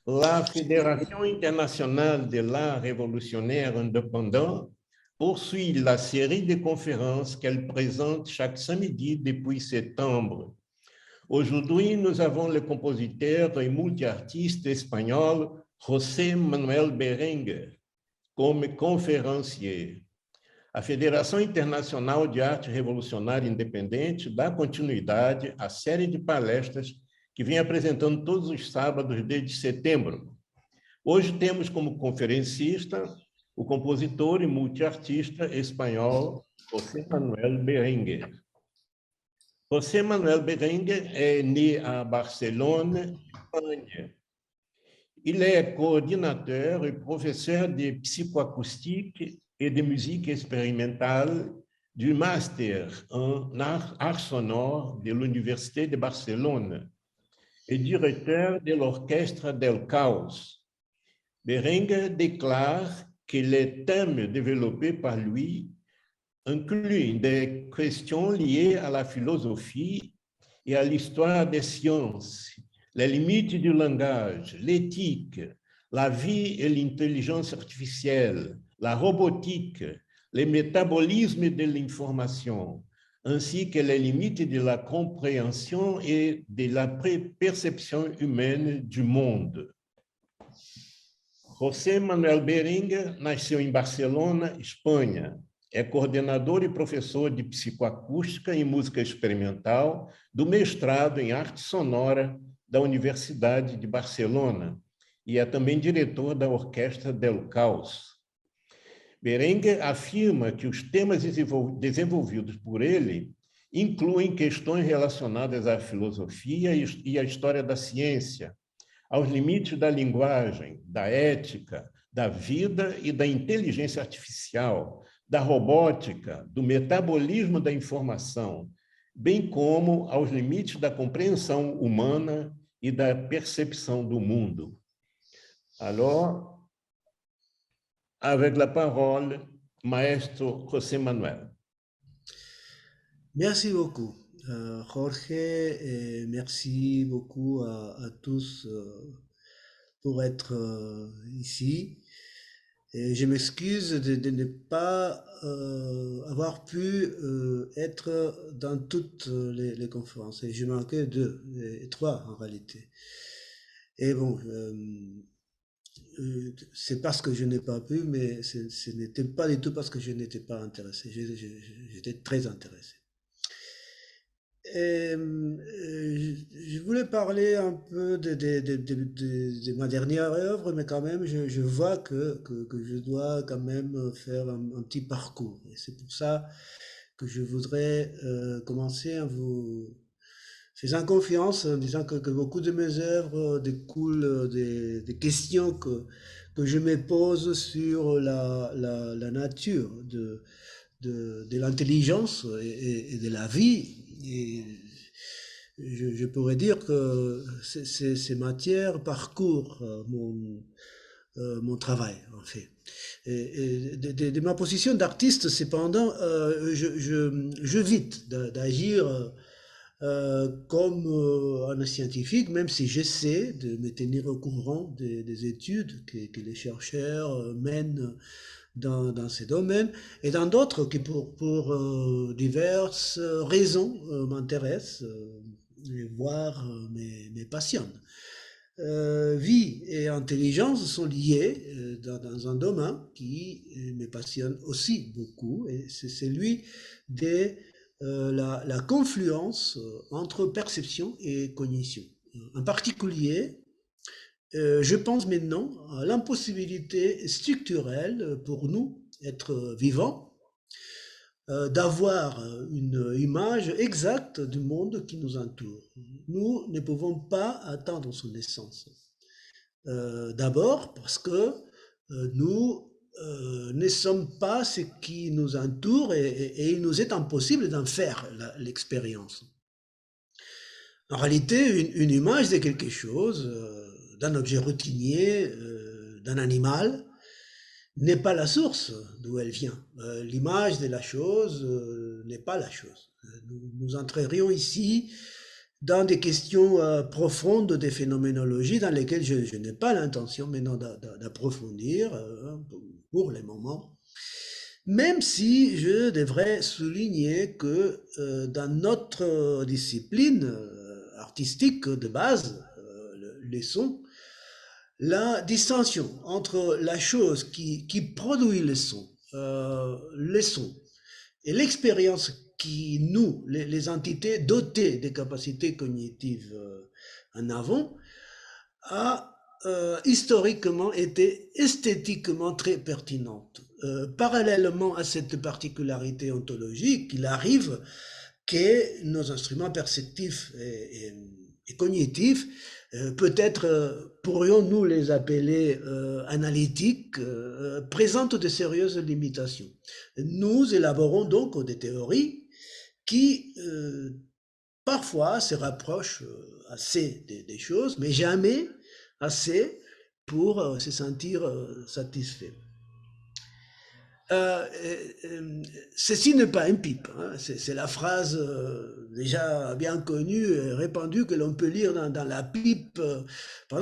La Fédération internationale de l'art révolutionnaire indépendant poursuit la série de conférences qu'elle présente chaque samedi depuis septembre. Aujourd'hui, nous avons le compositeur et multiartiste espagnol José Manuel Berenguer comme conférencier. A Federação Internacional de Arte Revolucionária Independente dá continuidade à série de palestras que vem apresentando todos os sábados desde setembro. Hoje temos como conferencista o compositor e multiartista espanhol José Manuel Berenguer. José Manuel Berenguer est né à Barcelone, Espagne. Il est coordinateur et professeur de psychoacoustique et de musique expérimentale du Master en art sonore de l'Université de Barcelone et directeur de l'Orchestre del Caos. Berenguer déclare que les thèmes développés par lui incluent des questions liées à la philosophie et à l'histoire des sciences, les limites du langage, l'éthique, la vie et l'intelligence artificielle, la robotique, le métabolisme de l'information, ainsi que les limites de la compréhension et de la perception humaine du monde. José Manuel Berenguer nasceu em Barcelona, Espanha. É coordenador e professor de psicoacústica e música experimental do mestrado em arte sonora da Universidade de Barcelona e é também diretor da Orquestra del Caos. Berenguer afirma que os temas desenvolvidos por ele incluem questões relacionadas à filosofia e à história da ciência, aos limites da linguagem, da ética, da vida e da inteligência artificial, da robótica, do metabolismo da informação, bem como aos limites da compreensão humana e da percepção do mundo. Alors, avec la parole, maestro José Manuel. Merci beaucoup, Jorge, et merci beaucoup à tous pour être ici. Et je m'excuse de ne pas avoir pu être dans toutes les conférences. Et je manquais trois en réalité. Et bon, c'est parce que je n'ai pas pu, mais ce n'était pas du tout parce que je n'étais pas intéressé. J'étais très intéressé. Et, je voulais parler un peu de ma dernière œuvre, mais quand même, je vois que je dois quand même faire un petit parcours. Et c'est pour ça que je voudrais commencer en vous faisant confiance, en disant que beaucoup de mes œuvres découlent des questions que je me pose sur la nature de l'intelligence et de la vie. Et je pourrais dire que ces matières parcourent mon travail, en fait. Et de ma position d'artiste, cependant, j'évite d'agir comme un scientifique, même si j'essaie de me tenir au courant des études que les chercheurs mènent dans ces domaines, et dans d'autres qui pour diverses raisons m'intéressent, voire me passionnent. Vie et intelligence sont liées dans un domaine qui me passionne aussi beaucoup, et c'est celui de la confluence entre perception et cognition. En particulier, je pense maintenant à l'impossibilité structurelle pour nous, êtres vivants, d'avoir une image exacte du monde qui nous entoure. Nous ne pouvons pas atteindre son essence. D'abord parce que nous ne sommes pas ce qui nous entoure et il nous est impossible d'en faire l'expérience. En réalité, une image c'est quelque chose, d'un objet routinier, d'un animal, n'est pas la source d'où elle vient. L'image de la chose n'est pas la chose. Nous entrerions ici dans des questions profondes de phénoménologie dans lesquelles je n'ai pas l'intention maintenant d'approfondir pour les moments. Même si je devrais souligner que dans notre discipline artistique de base, les sons, la distinction entre la chose qui produit les sons et l'expérience qui nous, les entités dotées des capacités cognitives en avons, a historiquement été esthétiquement très pertinente. Parallèlement à cette particularité ontologique, il arrive que nos instruments perceptifs et cognitifs, peut-être pourrions-nous les appeler analytiques, présentent de sérieuses limitations. Nous élaborons donc des théories qui parfois se rapprochent assez des choses, mais jamais assez pour se sentir satisfait. Ceci n'est pas un pipe, hein. C'est la phrase déjà bien connue et répandue que l'on peut lire dans la pipe,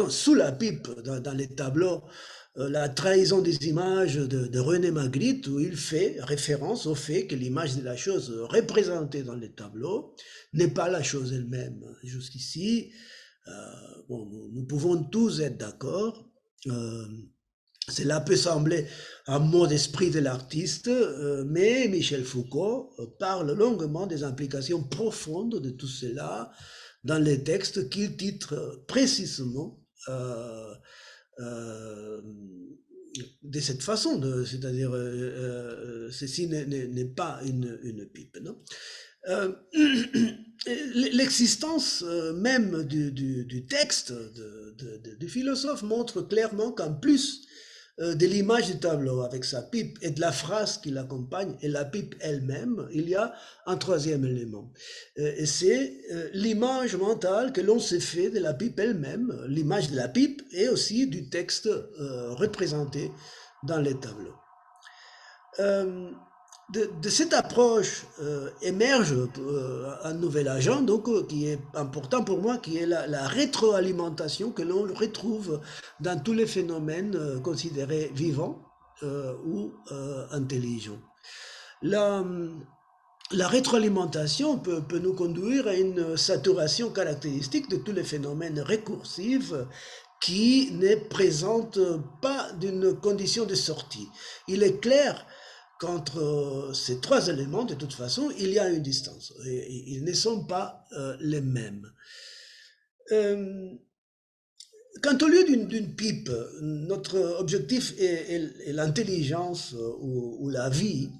sous la pipe, dans les tableaux, la trahison des images de René Magritte, où il fait référence au fait que l'image de la chose représentée dans les tableaux n'est pas la chose elle-même. Jusqu'ici, nous pouvons tous être d'accord. Cela peut sembler un mot d'esprit de l'artiste, mais Michel Foucault parle longuement des implications profondes de tout cela dans les textes qu'il titre précisément de cette façon, c'est-à-dire ceci n'est pas une pipe, non? L'existence même du texte du philosophe montre clairement qu'en plus de l'image du tableau avec sa pipe et de la phrase qui l'accompagne et la pipe elle-même, il y a un troisième élément. Et c'est l'image mentale que l'on se fait de la pipe elle-même, l'image de la pipe et aussi du texte représenté dans les tableaux. De cette approche émerge un nouvel agent donc, qui est important pour moi, qui est la rétroalimentation que l'on retrouve dans tous les phénomènes considérés vivants ou intelligents. La rétroalimentation peut nous conduire à une saturation caractéristique de tous les phénomènes récursifs qui ne présentent pas d'une condition de sortie. Il est clair qu'entre ces trois éléments, de toute façon, il y a une distance. Et ils ne sont pas les mêmes. Quant au lieu d'une pipe, notre objectif est l'intelligence ou la vie.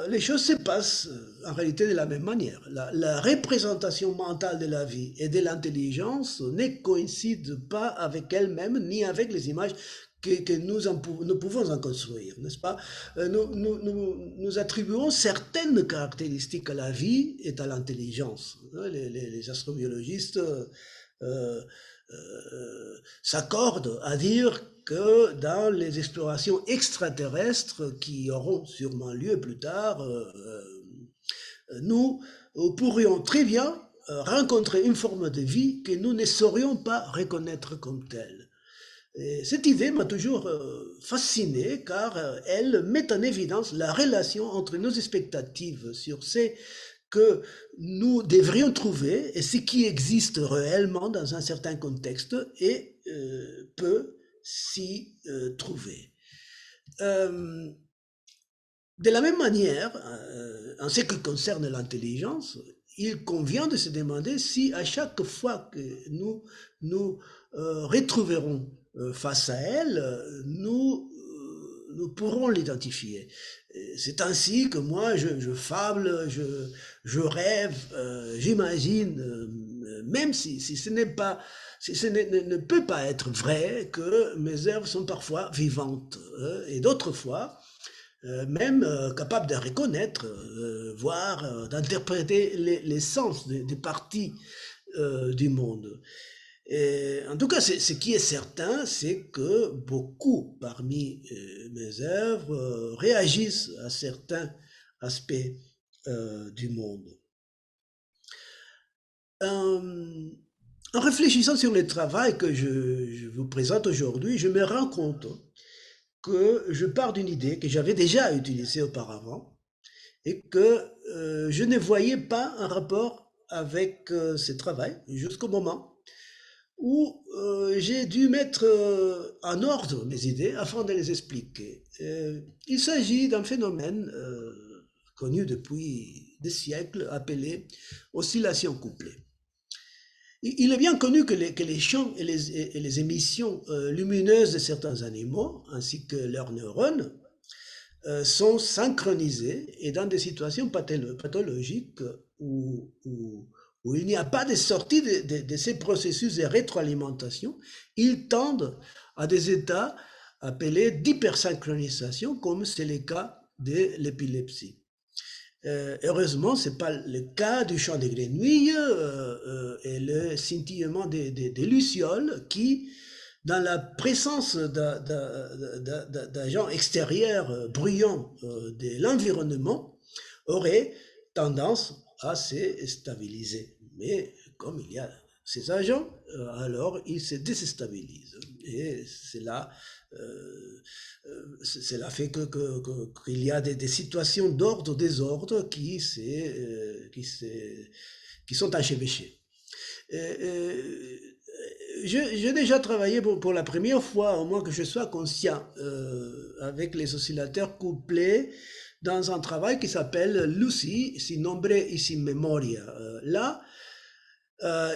Les choses se passent en réalité de la même manière. La représentation mentale de la vie et de l'intelligence ne coïncide pas avec elle-même ni avec les images que nous pouvons en construire, n'est-ce pas? Nous attribuons certaines caractéristiques à la vie et à l'intelligence. Les astrobiologistes s'accordent à dire que dans les explorations extraterrestres qui auront sûrement lieu plus tard, nous pourrions très bien rencontrer une forme de vie que nous ne saurions pas reconnaître comme telle. Et cette idée m'a toujours fasciné car elle met en évidence la relation entre nos expectatives sur ce que nous devrions trouver et ce qui existe réellement dans un certain contexte et peut s'y trouver. De la même manière, en ce qui concerne l'intelligence, il convient de se demander si à chaque fois que nous retrouverons face à elle, nous pourrons l'identifier. C'est ainsi que moi, je fable, je rêve, j'imagine, même si ce n'est pas, si ce ne peut pas être vrai, que mes œuvres sont parfois vivantes, et d'autres fois, même capables de reconnaître, voire d'interpréter les sens des parties du monde. Et en tout cas, ce qui est certain, c'est que beaucoup parmi mes œuvres réagissent à certains aspects du monde. En, en réfléchissant sur le travail que je vous présente aujourd'hui, je me rends compte que je pars d'une idée que j'avais déjà utilisée auparavant et que je ne voyais pas un rapport avec ce travail jusqu'au moment où j'ai dû mettre en ordre mes idées afin de les expliquer. Il s'agit d'un phénomène connu depuis des siècles appelé oscillation couplée. Il est bien connu que les champs et les émissions lumineuses de certains animaux, ainsi que leurs neurones, sont synchronisés et dans des situations pathologiques où il n'y a pas de sortie de ces processus de rétroalimentation, ils tendent à des états appelés d'hypersynchronisation, comme c'est le cas de l'épilepsie. Heureusement, ce n'est pas le cas du chant des grenouilles et le scintillement des lucioles qui, dans la présence d'agents extérieurs bruyants de l'environnement, auraient tendance à se stabiliser. Mais comme il y a ces agents, alors ils se déstabilisent. Et cela fait qu'il y a des situations d'ordre, désordre qui sont enchevêchées. J'ai déjà travaillé pour la première fois, au moins que je sois conscient, avec les oscillateurs couplés dans un travail qui s'appelle Lucy, sin nombre y sin memoria. Là,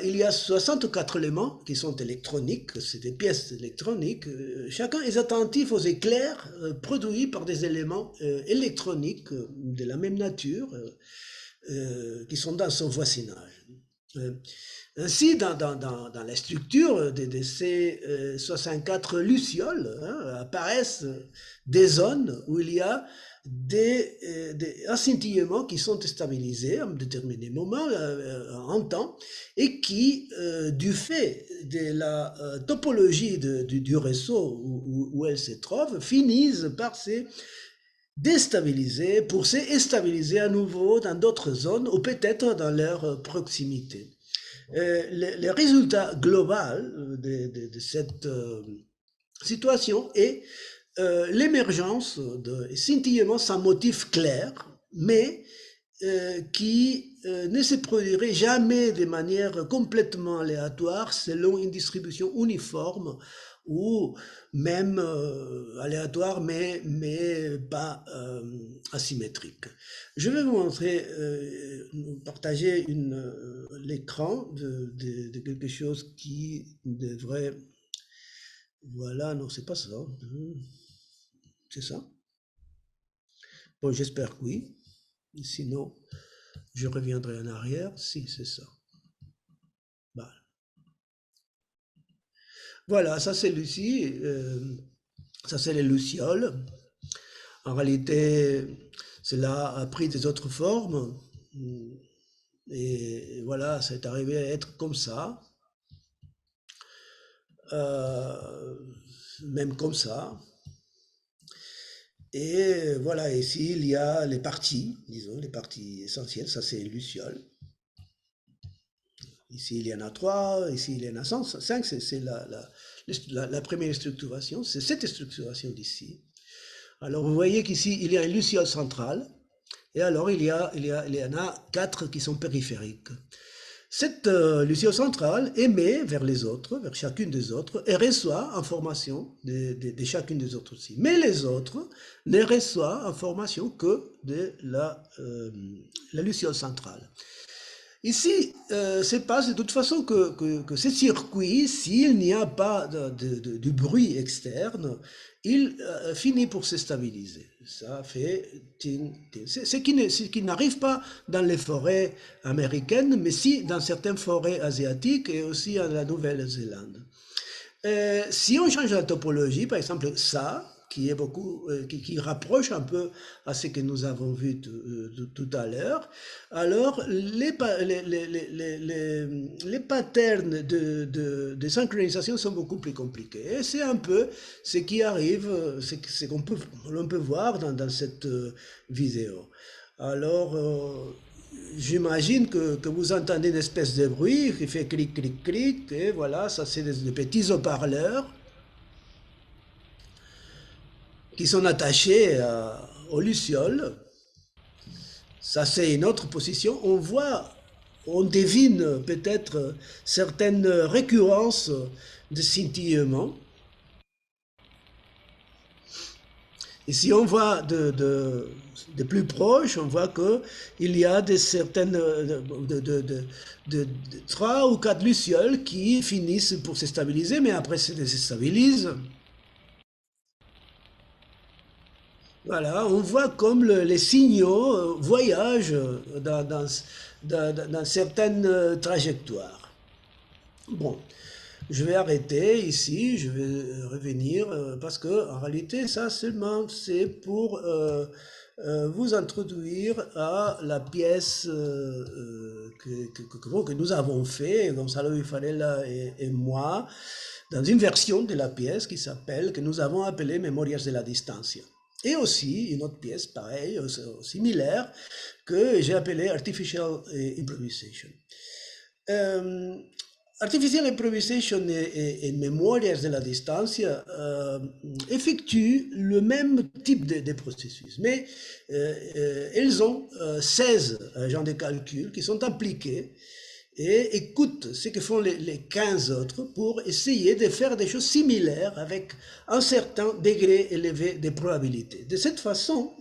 il y a 64 éléments qui sont électroniques, c'est des pièces électroniques. Chacun est attentif aux éclairs produits par des éléments électroniques de la même nature qui sont dans son voisinage. Ainsi, dans la structure de ces 64 lucioles, apparaissent des zones où il y a un scintillement qui sont stabilisés à un déterminé moment en temps et qui, du fait de la topologie du réseau où elles se trouvent, finissent par se déstabiliser pour se stabiliser à nouveau dans d'autres zones ou peut-être dans leur proximité. Le résultat global de cette situation est l'émergence de scintillements sans motif clair, mais qui ne se produirait jamais de manière complètement aléatoire selon une distribution uniforme ou même aléatoire, mais pas asymétrique. Je vais vous montrer, partager l'écran de quelque chose qui devrait... Voilà, non, c'est pas ça. C'est ça? Bon, j'espère que oui. Sinon, je reviendrai en arrière. Si, c'est ça. Voilà, ça c'est Lucie. Ça c'est les lucioles. En réalité, cela a pris des autres formes. Et voilà, c'est arrivé à être comme ça. Même comme ça. Et voilà, ici il y a les parties, disons, les parties essentielles, ça c'est luciole. Ici il y en a 3, ici il y en a 5, c'est la première structuration, c'est cette structuration d'ici. Alors vous voyez qu'ici il y a une luciole centrale, et alors il y en a 4 qui sont périphériques. Cette luciole centrale émet vers les autres, vers chacune des autres, et reçoit information de chacune des autres aussi. Mais les autres ne reçoivent information que de la luciole centrale. Ici, c'est pas de toute façon que ce circuit, s'il n'y a pas de bruit externe, il finit pour se stabiliser. Ça fait ce qui n'arrive pas dans les forêts américaines, mais si dans certaines forêts asiatiques et aussi en la Nouvelle-Zélande. Si on change la topologie, par exemple ça, qui est qui rapproche un peu à ce que nous avons vu tout à l'heure, alors les patterns de synchronisation sont beaucoup plus compliqués. Et c'est un peu ce qui arrive, ce qu'on peut voir dans cette vidéo. Alors, j'imagine que vous entendez une espèce de bruit qui fait clic, clic, clic, et voilà, ça c'est des petits haut-parleurs qui sont attachés aux lucioles. Ça c'est une autre position. On voit, on devine peut-être certaines récurrences de scintillement. Et si on voit de plus proche, on voit qu'il y a certaines 3 ou 4 lucioles qui finissent pour se stabiliser, mais après se déstabilisent. Voilà, on voit comme les signaux voyagent dans certaines trajectoires. Bon, je vais arrêter ici, je vais revenir parce que en réalité, ça seulement c'est pour vous introduire à la pièce que nous avons fait, Gonzalo Vifarella et moi, dans une version de la pièce qui s'appelle, que nous avons appelée Memorias de la Distancia. Et aussi une autre pièce pareille, similaire, que j'ai appelée Artificial Improvisation. Artificial Improvisation et Memorias de la Distancia effectuent le même type de processus, mais elles ont 16 agents de calcul qui sont impliqués et écoutent ce que font les 15 autres pour essayer de faire des choses similaires avec un certain degré élevé de probabilité. De cette façon,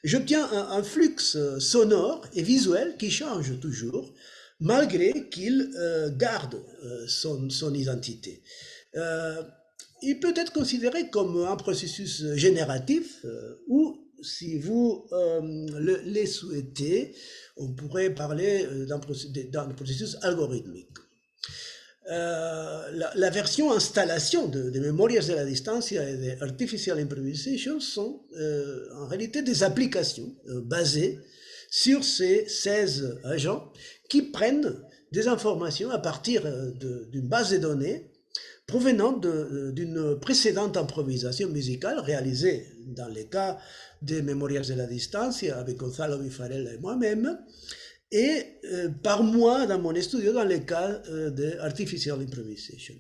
j'obtiens un flux sonore et visuel qui change toujours, malgré qu'il garde son identité. Il peut être considéré comme un processus génératif ou, si vous le souhaitez, on pourrait parler d'un processus algorithmique. La version installation de Memorias de la Distancia et de Artificial Improvisation sont en réalité des applications basées sur ces 16 agents qui prennent des informations à partir d'une base de données provenant d'une précédente improvisation musicale réalisée dans le cas des Memorias de la Distancia avec Gonzalo Vifarella et moi-même, et par moi dans mon studio dans le cas de Artificial Improvisation.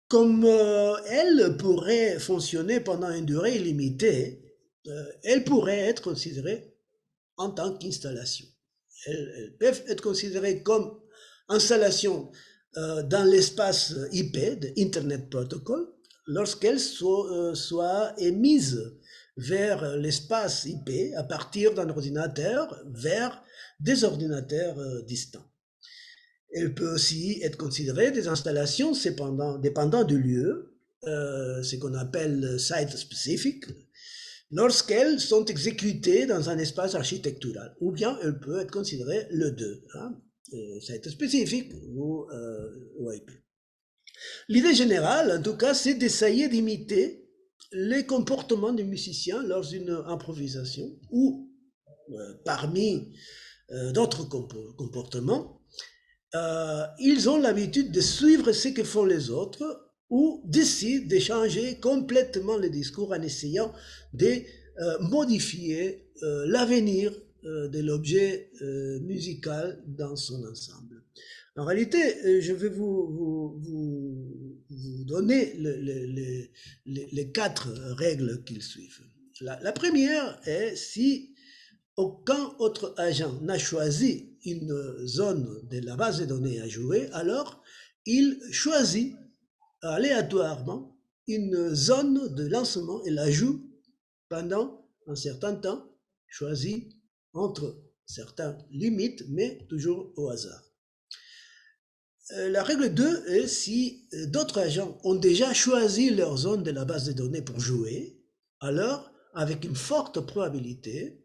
Comme elle pourrait fonctionner pendant une durée illimitée, elle pourrait être considérée en tant qu'installation. Elles peuvent être considérées comme installation dans l'espace IP de Internet Protocol lorsqu'elles soient émises vers l'espace IP à partir d'un ordinateur vers des ordinateurs distants. Elle peut aussi être considérée des installations dépendant du lieu, ce qu'on appelle site-specific, lorsqu'elles sont exécutées dans un espace architectural, ou bien elle peut être considérée le 2, site spécifique ou IP. L'idée générale, en tout cas, c'est d'essayer d'imiter les comportements des musiciens lors d'une improvisation ou parmi d'autres comportements. Ils ont l'habitude de suivre ce que font les autres ou décident de changer complètement le discours en essayant de modifier l'avenir de l'objet musical dans son ensemble. En réalité, je vais vous donner les 4 règles qu'ils suivent. La première est si aucun autre agent n'a choisi une zone de la base de données à jouer, alors il choisit aléatoirement une zone de lancement et la joue pendant un certain temps, choisi entre certaines limites, mais toujours au hasard. La règle 2 est si d'autres agents ont déjà choisi leur zone de la base de données pour jouer, alors, avec une forte probabilité,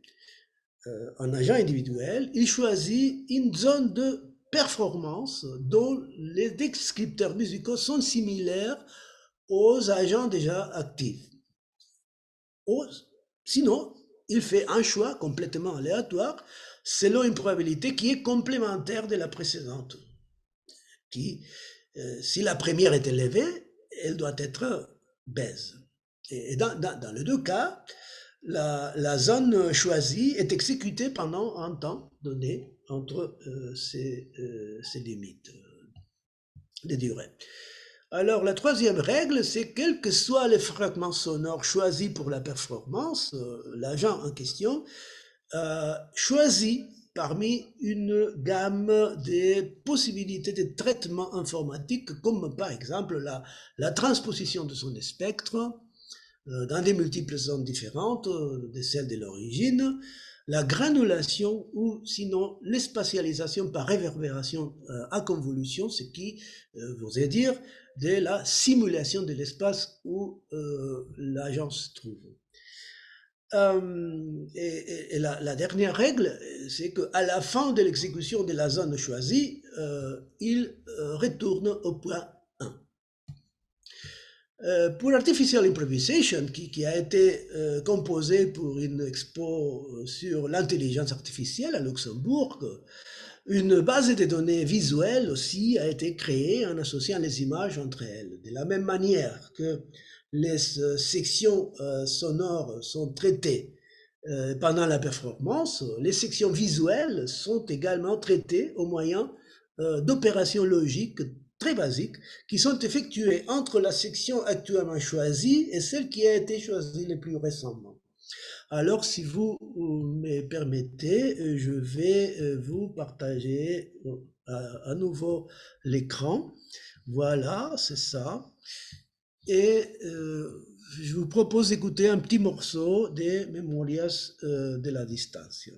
un agent individuel, il choisit une zone de performance dont les descripteurs musicaux sont similaires aux agents déjà actifs. Sinon, il fait un choix complètement aléatoire selon une probabilité qui est complémentaire de la précédente. Qui, si la première est élevée, elle doit être baise. Et dans les 2 cas, la zone choisie est exécutée pendant un temps donné entre ces limites de durée. Alors, la troisième règle, c'est quels que soient les fragments sonores choisis pour la performance, l'agent en question choisit parmi une gamme de possibilités de traitement informatique, comme par exemple la transposition de son spectre dans des multiples zones différentes de celles de l'origine, la granulation ou sinon l'espacialisation par réverbération à convolution, ce qui voudrait dire de la simulation de l'espace où l'agent se trouve. Et la dernière règle, c'est qu'à la fin de l'exécution de la zone choisie, il retourne au point 1. Pour Artificial Improvisation, qui a été composé pour une expo sur l'intelligence artificielle à Luxembourg, une base de données visuelles aussi a été créée en associant les images entre elles. De la même manière que les sections sonores sont traitées pendant la performance, les sections visuelles sont également traitées au moyen d'opérations logiques très basiques qui sont effectuées entre la section actuellement choisie et celle qui a été choisie le plus récemment. Alors, si vous me permettez, je vais vous partager à nouveau l'écran. Voilà, c'est ça. Et je vous propose d'écouter un petit morceau des Memorias de la Distancia.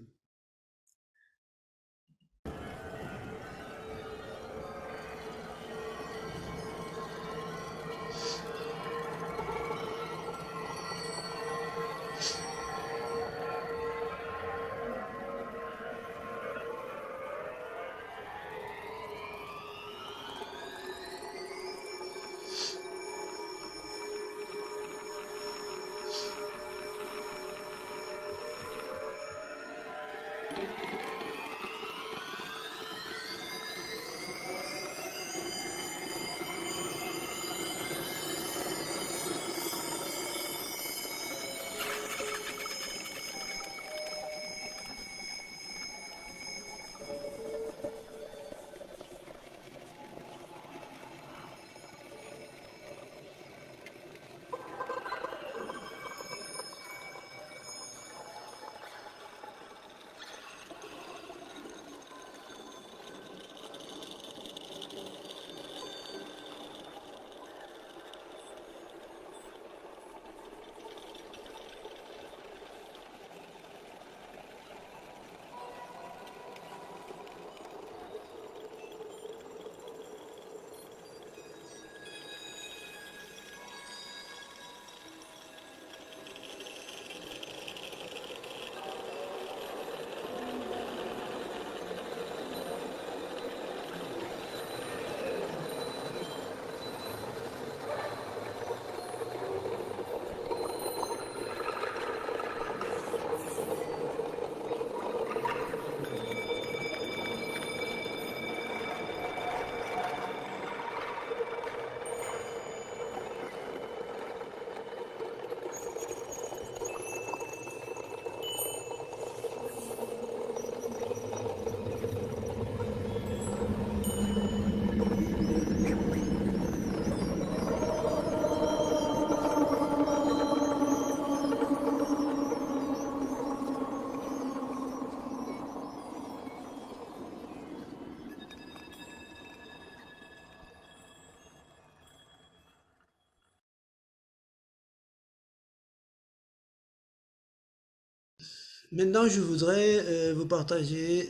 Maintenant, je voudrais vous partager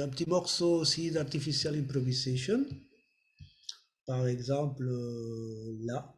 un petit morceau aussi d'Artificial Improvisation. Par exemple, là.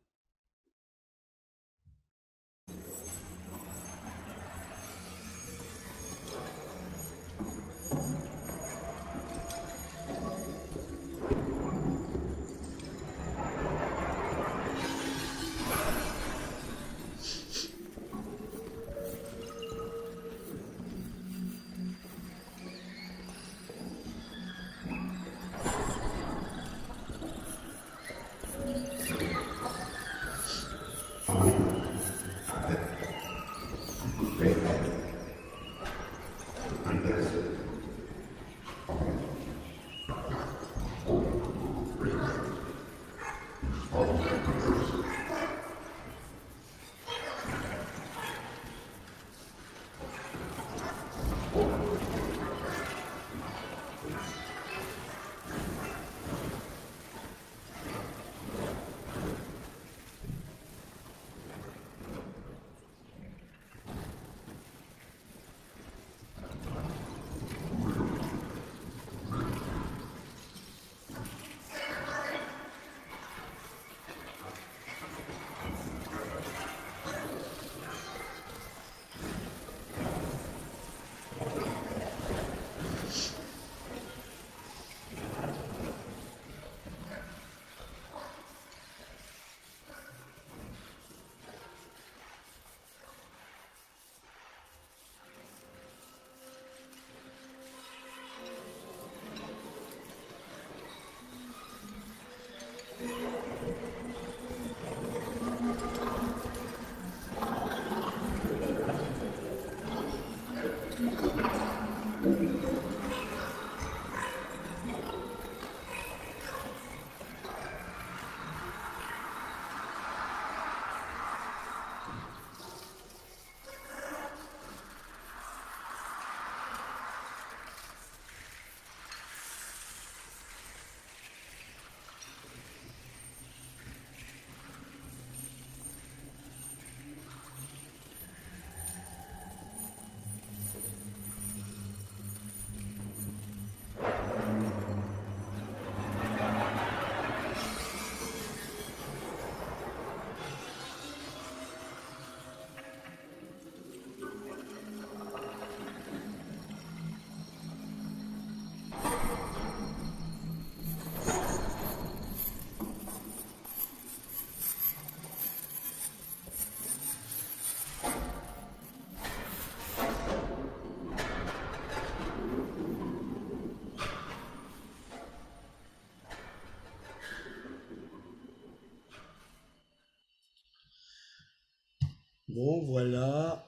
Bon, voilà.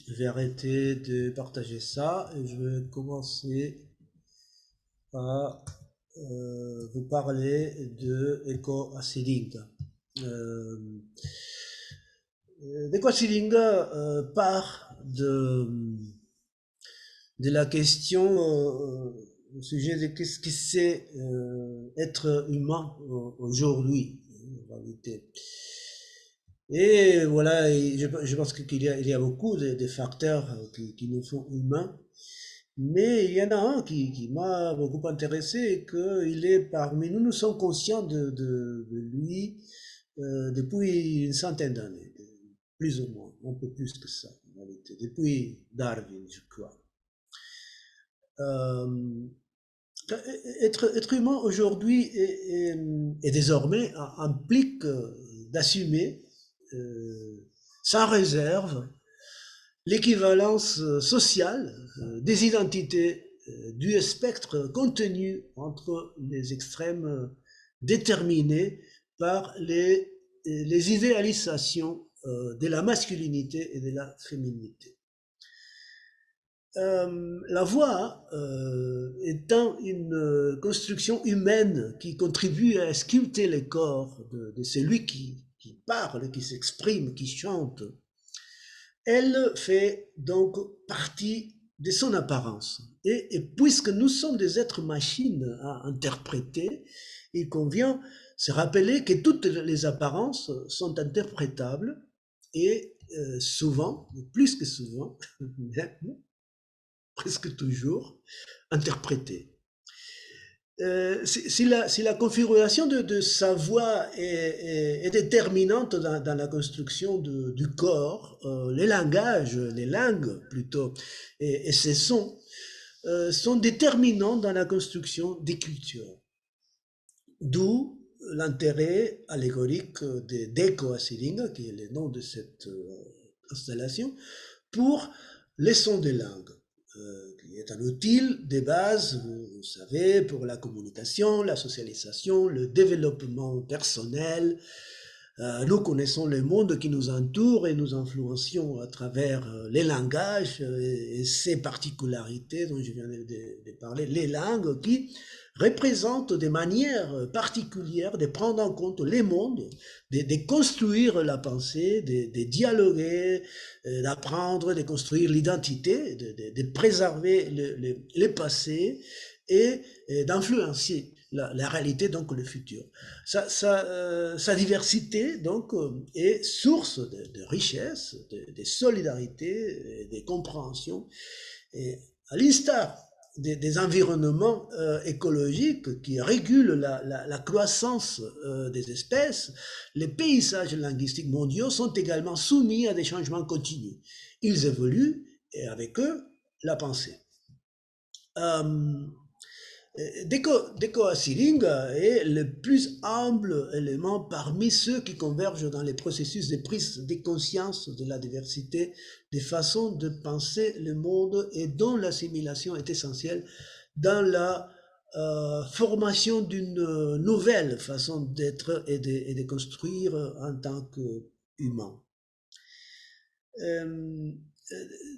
Je vais arrêter de partager ça et je vais commencer à vous parler de Eco-Asilinga. Eco-Asilinga part de la question au sujet de qu'est-ce que c'est être humain aujourd'hui, en réalité. Et voilà, je pense qu'il y a beaucoup de facteurs qui nous font humains, mais il y en a un qui m'a beaucoup intéressé et qu'il est parmi nous. Nous sommes conscients de lui depuis une centaine d'années, plus ou moins, un peu plus que ça, en réalité, depuis Darwin, je crois. Être humain aujourd'hui et désormais implique d'assumer sans réserve l'équivalence sociale des identités du spectre contenu entre les extrêmes déterminés par les idéalisations de la masculinité et de la féminité. La voix étant une construction humaine qui contribue à sculpter le corps de celui qui parle, qui s'exprime, qui chante, elle fait donc partie de son apparence. Et puisque nous sommes des êtres machines à interpréter, il convient se rappeler que toutes les apparences sont interprétables et souvent, plus que souvent, presque toujours, interprétées. Si la configuration de sa voix est déterminante dans la construction du corps, les langues plutôt, et ces sons sont déterminants dans la construction des cultures. D'où l'intérêt allégorique d'Eco-Asilinga, qui est le nom de cette installation, pour les sons des langues. Qui est un outil de base, vous savez, pour la communication, la socialisation, le développement personnel, Nous connaissons le monde qui nous entoure et nous influencions à travers les langages et ces particularités dont je viens de parler, les langues qui représentent des manières particulières de prendre en compte les mondes, de construire la pensée, de dialoguer, d'apprendre, de construire l'identité, de préserver le passé et d'influencer la réalité, donc le futur. Sa diversité, donc, est source de richesse, de solidarité, de compréhension. Et à l'instar des environnements écologiques qui régulent la croissance des espèces, les paysages linguistiques mondiaux sont également soumis à des changements continus. Ils évoluent et avec eux, la pensée. Decoaciling est le plus humble élément parmi ceux qui convergent dans les processus de prise de conscience de la diversité des façons de penser le monde et dont l'assimilation est essentielle dans la formation d'une nouvelle façon d'être et de construire en tant qu'humain.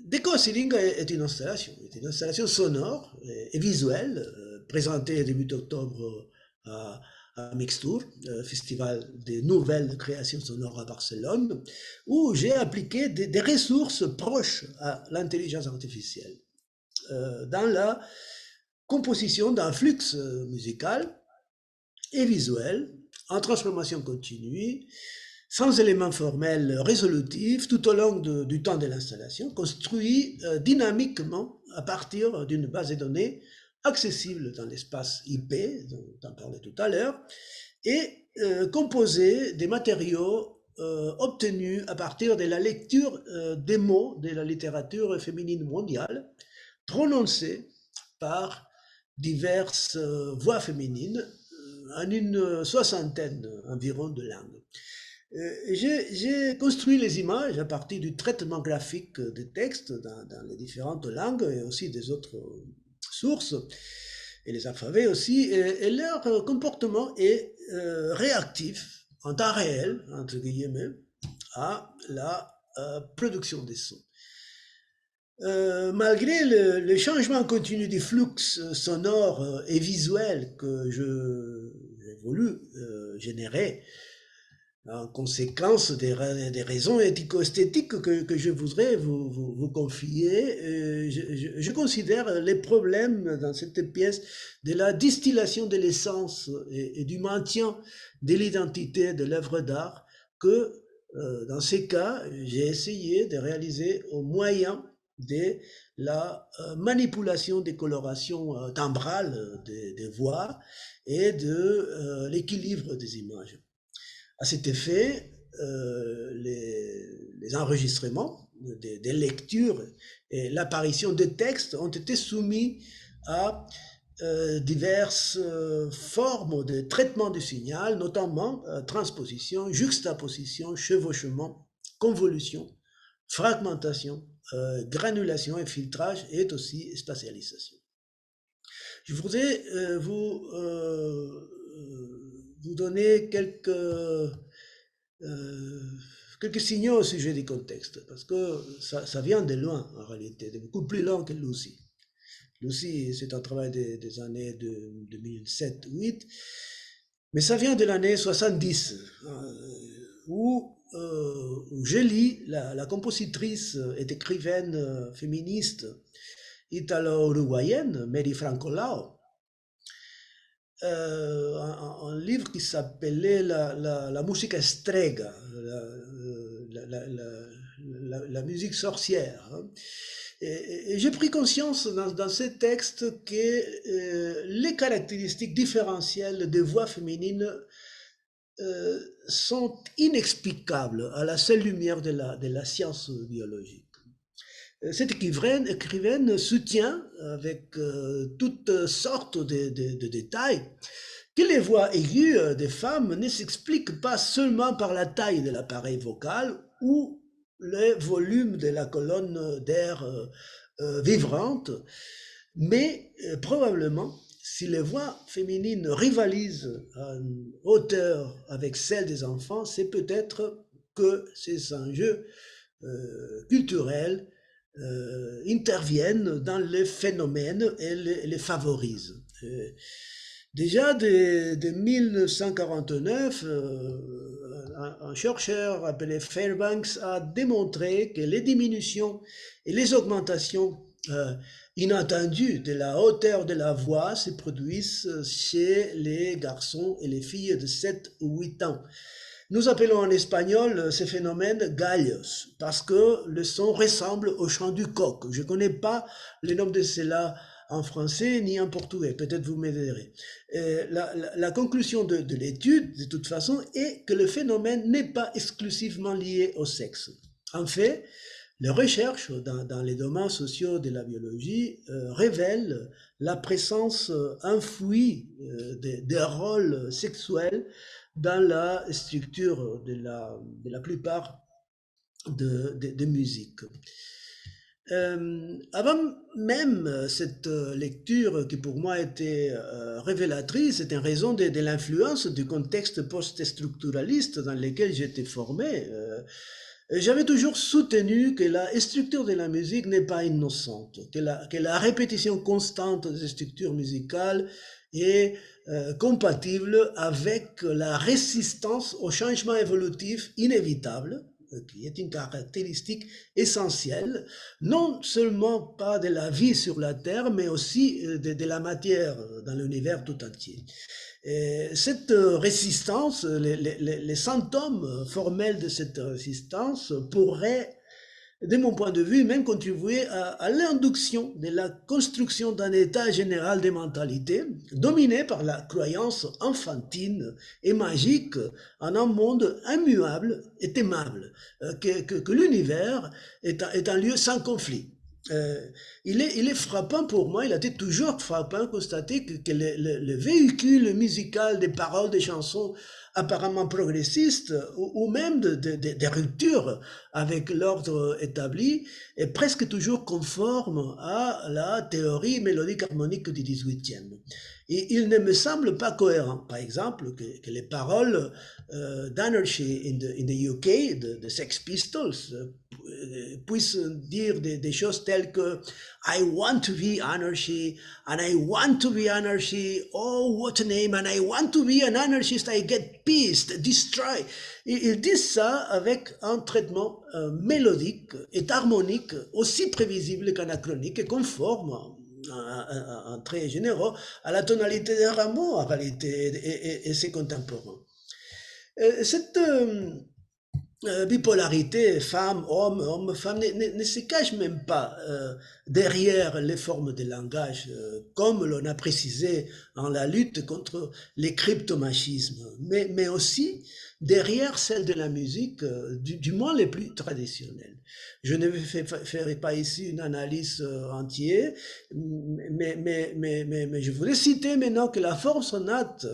Decoaciling est une installation sonore et visuelle présentée début octobre à Mixtour, festival des nouvelles créations sonores à Barcelone, où j'ai appliqué des ressources proches à l'intelligence artificielle dans la composition d'un flux musical et visuel en transformation continue, sans éléments formels résolutifs tout au long du temps de l'installation, construit dynamiquement à partir d'une base de données accessible dans l'espace IP, dont on parlait tout à l'heure, et composé des matériaux obtenus à partir de la lecture des mots de la littérature féminine mondiale, prononcés par diverses voix féminines en une soixantaine environ de langues. J'ai construit les images à partir du traitement graphique des textes dans les différentes langues et aussi des autres sources et les alphabets aussi, et leur comportement est réactif en temps réel, entre guillemets, à la production des sons. Malgré le changement continu des flux sonores et visuels que j'ai voulu générer, en conséquence des raisons éthico-esthétiques que je voudrais vous confier, je considère les problèmes dans cette pièce de la distillation de l'essence et du maintien de l'identité de l'œuvre d'art que, dans ces cas, j'ai essayé de réaliser au moyen de la manipulation des colorations timbrales des voix et de l'équilibre des images. À cet effet, les enregistrements des lectures et l'apparition des textes ont été soumis à diverses formes de traitement du signal, notamment transposition, juxtaposition, chevauchement, convolution, fragmentation, granulation et filtrage et aussi spatialisation. Je voudrais vous donner quelques signaux au sujet du contexte, parce que ça vient de loin en réalité, de beaucoup plus loin que Lucy. Lucy, c'est un travail des années de 2007-2008, mais ça vient de l'année 70, où je lis la compositrice et écrivaine féministe italo-uruguayenne, Mary Franco Lao, un livre qui s'appelait la musique strega, la musique sorcière. Hein. Et j'ai pris conscience dans ces textes que les caractéristiques différentielles des voix féminines sont inexplicables à la seule lumière de la science biologique. Cette écrivaine soutient avec toutes sortes de détails que les voix aiguës des femmes ne s'expliquent pas seulement par la taille de l'appareil vocal ou le volume de la colonne d'air vibrante, mais probablement si les voix féminines rivalisent en hauteur avec celles des enfants, c'est peut-être que ces enjeux culturels interviennent dans les phénomènes et les favorisent. Déjà de 1949, un chercheur appelé Fairbanks a démontré que les diminutions et les augmentations inattendues de la hauteur de la voix se produisent chez les garçons et les filles de 7 ou 8 ans. Nous appelons en espagnol ce phénomène gallos, parce que le son ressemble au chant du coq. Je ne connais pas le nom de cela en français ni en portugais, peut-être vous m'aiderez. La conclusion de l'étude, de toute façon, est que le phénomène n'est pas exclusivement lié au sexe. En fait, les recherches dans les domaines sociaux de la biologie révèlent la présence enfouie des rôles sexuels dans la structure de la plupart des musiques. Avant même cette lecture qui pour moi était révélatrice, c'était en raison de l'influence du contexte post-structuraliste dans lequel j'étais formé. J'avais toujours soutenu que la structure de la musique n'est pas innocente, que la répétition constante des structures musicales est compatible avec la résistance au changement évolutif inévitable, qui est une caractéristique essentielle, non seulement pas de la vie sur la Terre, mais aussi de la matière dans l'univers tout entier. Et cette résistance, les symptômes formels de cette résistance pourraient, de mon point de vue, même contribuer à l'induction de la construction d'un état général de mentalité dominé par la croyance enfantine et magique en un monde immuable et aimable, que l'univers est un lieu sans conflit. Il est frappant pour moi, il a été toujours frappant de constater que le véhicule musical des paroles des chansons apparemment progressistes ou même des ruptures avec l'ordre établi est presque toujours conforme à la théorie mélodique harmonique du 18e. Et il ne me semble pas cohérent, par exemple, que les paroles d'Anarchy in the UK, de Sex Pistols, puissent dire des choses telles que I want to be anarchy, and I want to be anarchy, oh what a name, and I want to be an anarchist, I get pissed, destroy. Ils disent ça avec un traitement mélodique et harmonique aussi prévisible qu'anachronique et conforme en très généraux à la tonalité de Rameau en réalité et ses contemporains. Cette bipolarité femme-homme, homme-femme ne se cache même pas derrière les formes de langage, comme l'on a précisé en la lutte contre les cryptomachismes, mais aussi derrière celle de la musique, du moins les plus traditionnelles. Je ne ferai pas ici une analyse entière, mais je voudrais citer maintenant que la forme sonate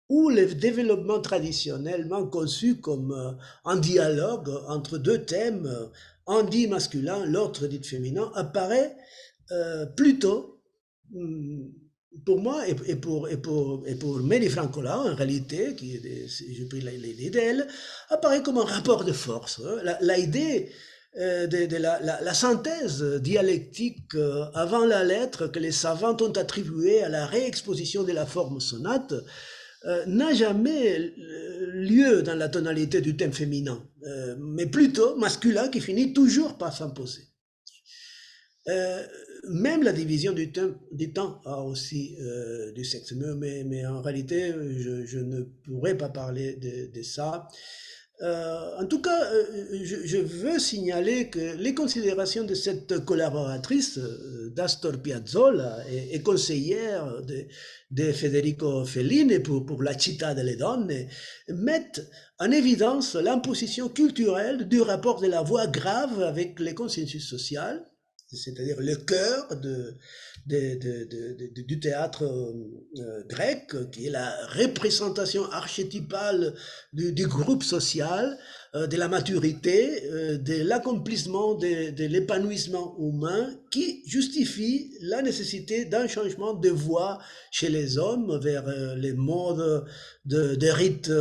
ou le développement traditionnellement conçu comme un dialogue entre deux thèmes, un dit masculin, l'autre dit féminin, apparaît plutôt, pour moi et pour Mary Francola, en réalité, j'ai pris l'idée d'elle, apparaît comme un rapport de force. L'idée de la synthèse dialectique avant la lettre que les savants ont attribuée à la réexposition de la forme sonate n'a jamais lieu dans la tonalité du thème féminin, mais plutôt masculin qui finit toujours par s'imposer. Même la division du temps a aussi du sexe, mais en réalité, je ne pourrais pas parler de ça. En tout cas, je veux signaler que les considérations de cette collaboratrice d'Astor Piazzolla et conseillère de Federico Fellini pour la Città delle Donne mettent en évidence l'imposition culturelle du rapport de la voix grave avec les consensus sociaux c'est-à-dire le cœur du théâtre grec, qui est la représentation archétypale du groupe social, de la maturité, de l'accomplissement, de l'épanouissement humain, qui justifie la nécessité d'un changement de voie chez les hommes vers les modes de rites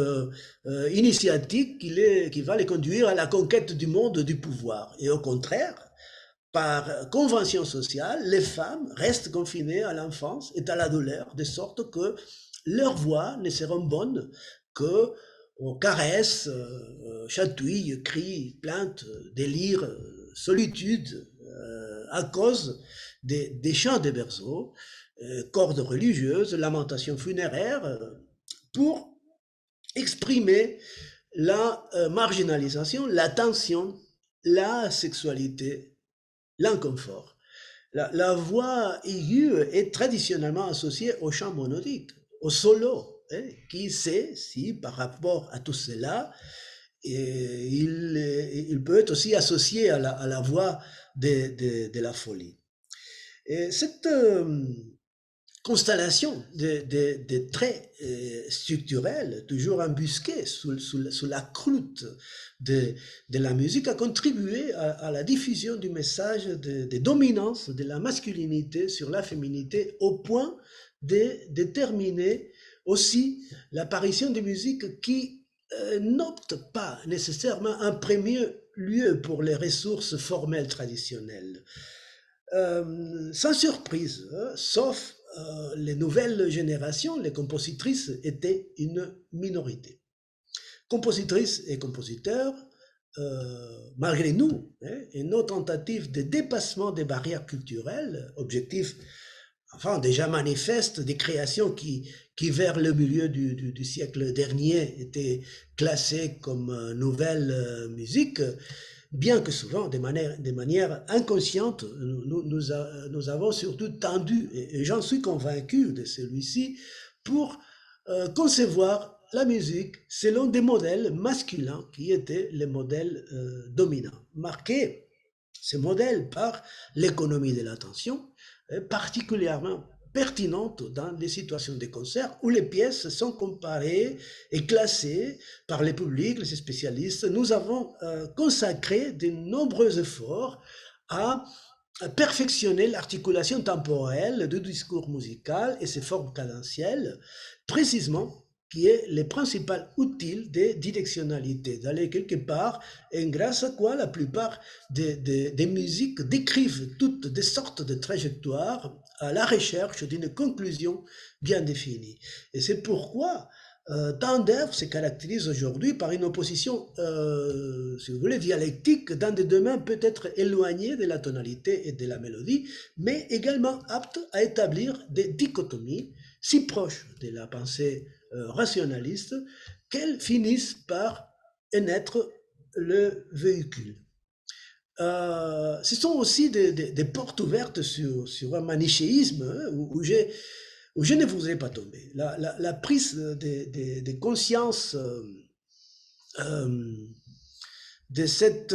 initiatiques qui va les conduire à la conquête du monde du pouvoir. Et au contraire, par convention sociale, les femmes restent confinées à l'enfance et à la douleur, de sorte que leurs voix ne seront bonnes que aux caresses, chatouilles, cris, plaintes, délires, solitude, à cause des chants des berceaux, cordes religieuses, lamentations funéraires, pour exprimer la marginalisation, la tension, la sexualité, l'inconfort. La voix aiguë est traditionnellement associée au chant monodique, au solo. Qui sait si par rapport à tout cela, il peut être aussi associé à la voix de la folie. Et cette constellation de traits structurels, toujours embusqués sous la croûte de la musique, a contribué à la diffusion du message de dominance de la masculinité sur la féminité, au point de déterminer aussi l'apparition de musiques qui n'optent pas nécessairement en premier lieu pour les ressources formelles traditionnelles. Sans surprise, sauf les nouvelles générations, les compositrices étaient une minorité. Compositrices et compositeurs, malgré nous, et nos tentatives de dépassement des barrières culturelles, objectif enfin déjà manifeste des créations qui vers le milieu du siècle dernier étaient classées comme nouvelle musique, bien que souvent de manière inconsciente, nous avons surtout tendu, et j'en suis convaincu de celui-ci, pour concevoir la musique selon des modèles masculins qui étaient les modèles dominants, marqués ces modèles par l'économie de l'attention, particulièrement pertinente dans des situations de concert où les pièces sont comparées et classées par les publics, les spécialistes. Nous avons consacré de nombreux efforts à perfectionner l'articulation temporelle du discours musical et ses formes cadentielles, précisément qui est le principal outil de directionnalité, d'aller quelque part, et grâce à quoi la plupart des musiques décrivent toutes des sortes de trajectoires à la recherche d'une conclusion bien définie. Et c'est pourquoi tant d'œuvres se caractérisent aujourd'hui par une opposition, si vous voulez, dialectique dans des domaines peut-être éloignés de la tonalité et de la mélodie, mais également aptes à établir des dichotomies si proches de la pensée rationalistes qu'elles finissent par en être le véhicule. Ce sont aussi des portes ouvertes sur un manichéisme où je ne voudrais pas tomber. La prise de conscience de cette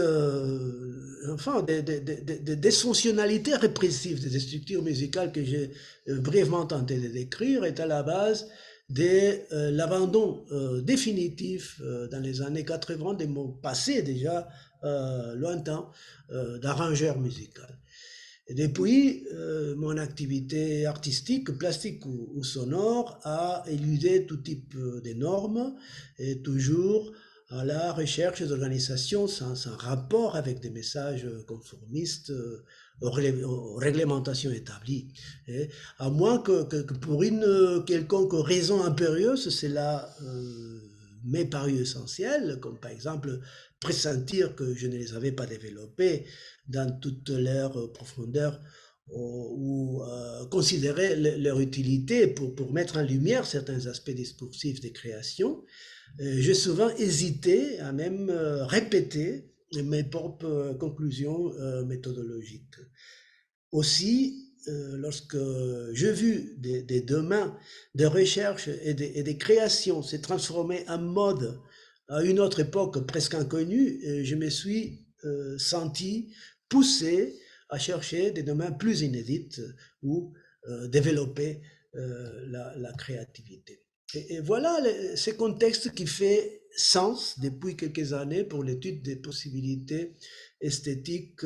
des fonctionnalités répressives des structures musicales que j'ai brièvement tenté de décrire est à la base de l'abandon définitif dans les années 80 des mots passés déjà lointains d'arrangeur musical. Et depuis, mon activité artistique, plastique ou sonore, a éludé tout type de normes et toujours à la recherche d'organisations sans rapport avec des messages conformistes aux réglementations établies. Et à moins que pour une quelconque raison impérieuse, cela m'est paru essentiel, comme par exemple pressentir que je ne les avais pas développés dans toute leur profondeur ou considérer leur utilité pour mettre en lumière certains aspects discursifs des créations. J'ai souvent hésité à même répéter mes propres conclusions méthodologiques. Aussi, lorsque j'ai vu des domaines de recherche et de création se transformer en mode à une autre époque presque inconnue, je me suis senti poussé à chercher des domaines plus inédits ou développer la créativité. Et voilà ce contexte qui fait sens depuis quelques années pour l'étude des possibilités esthétiques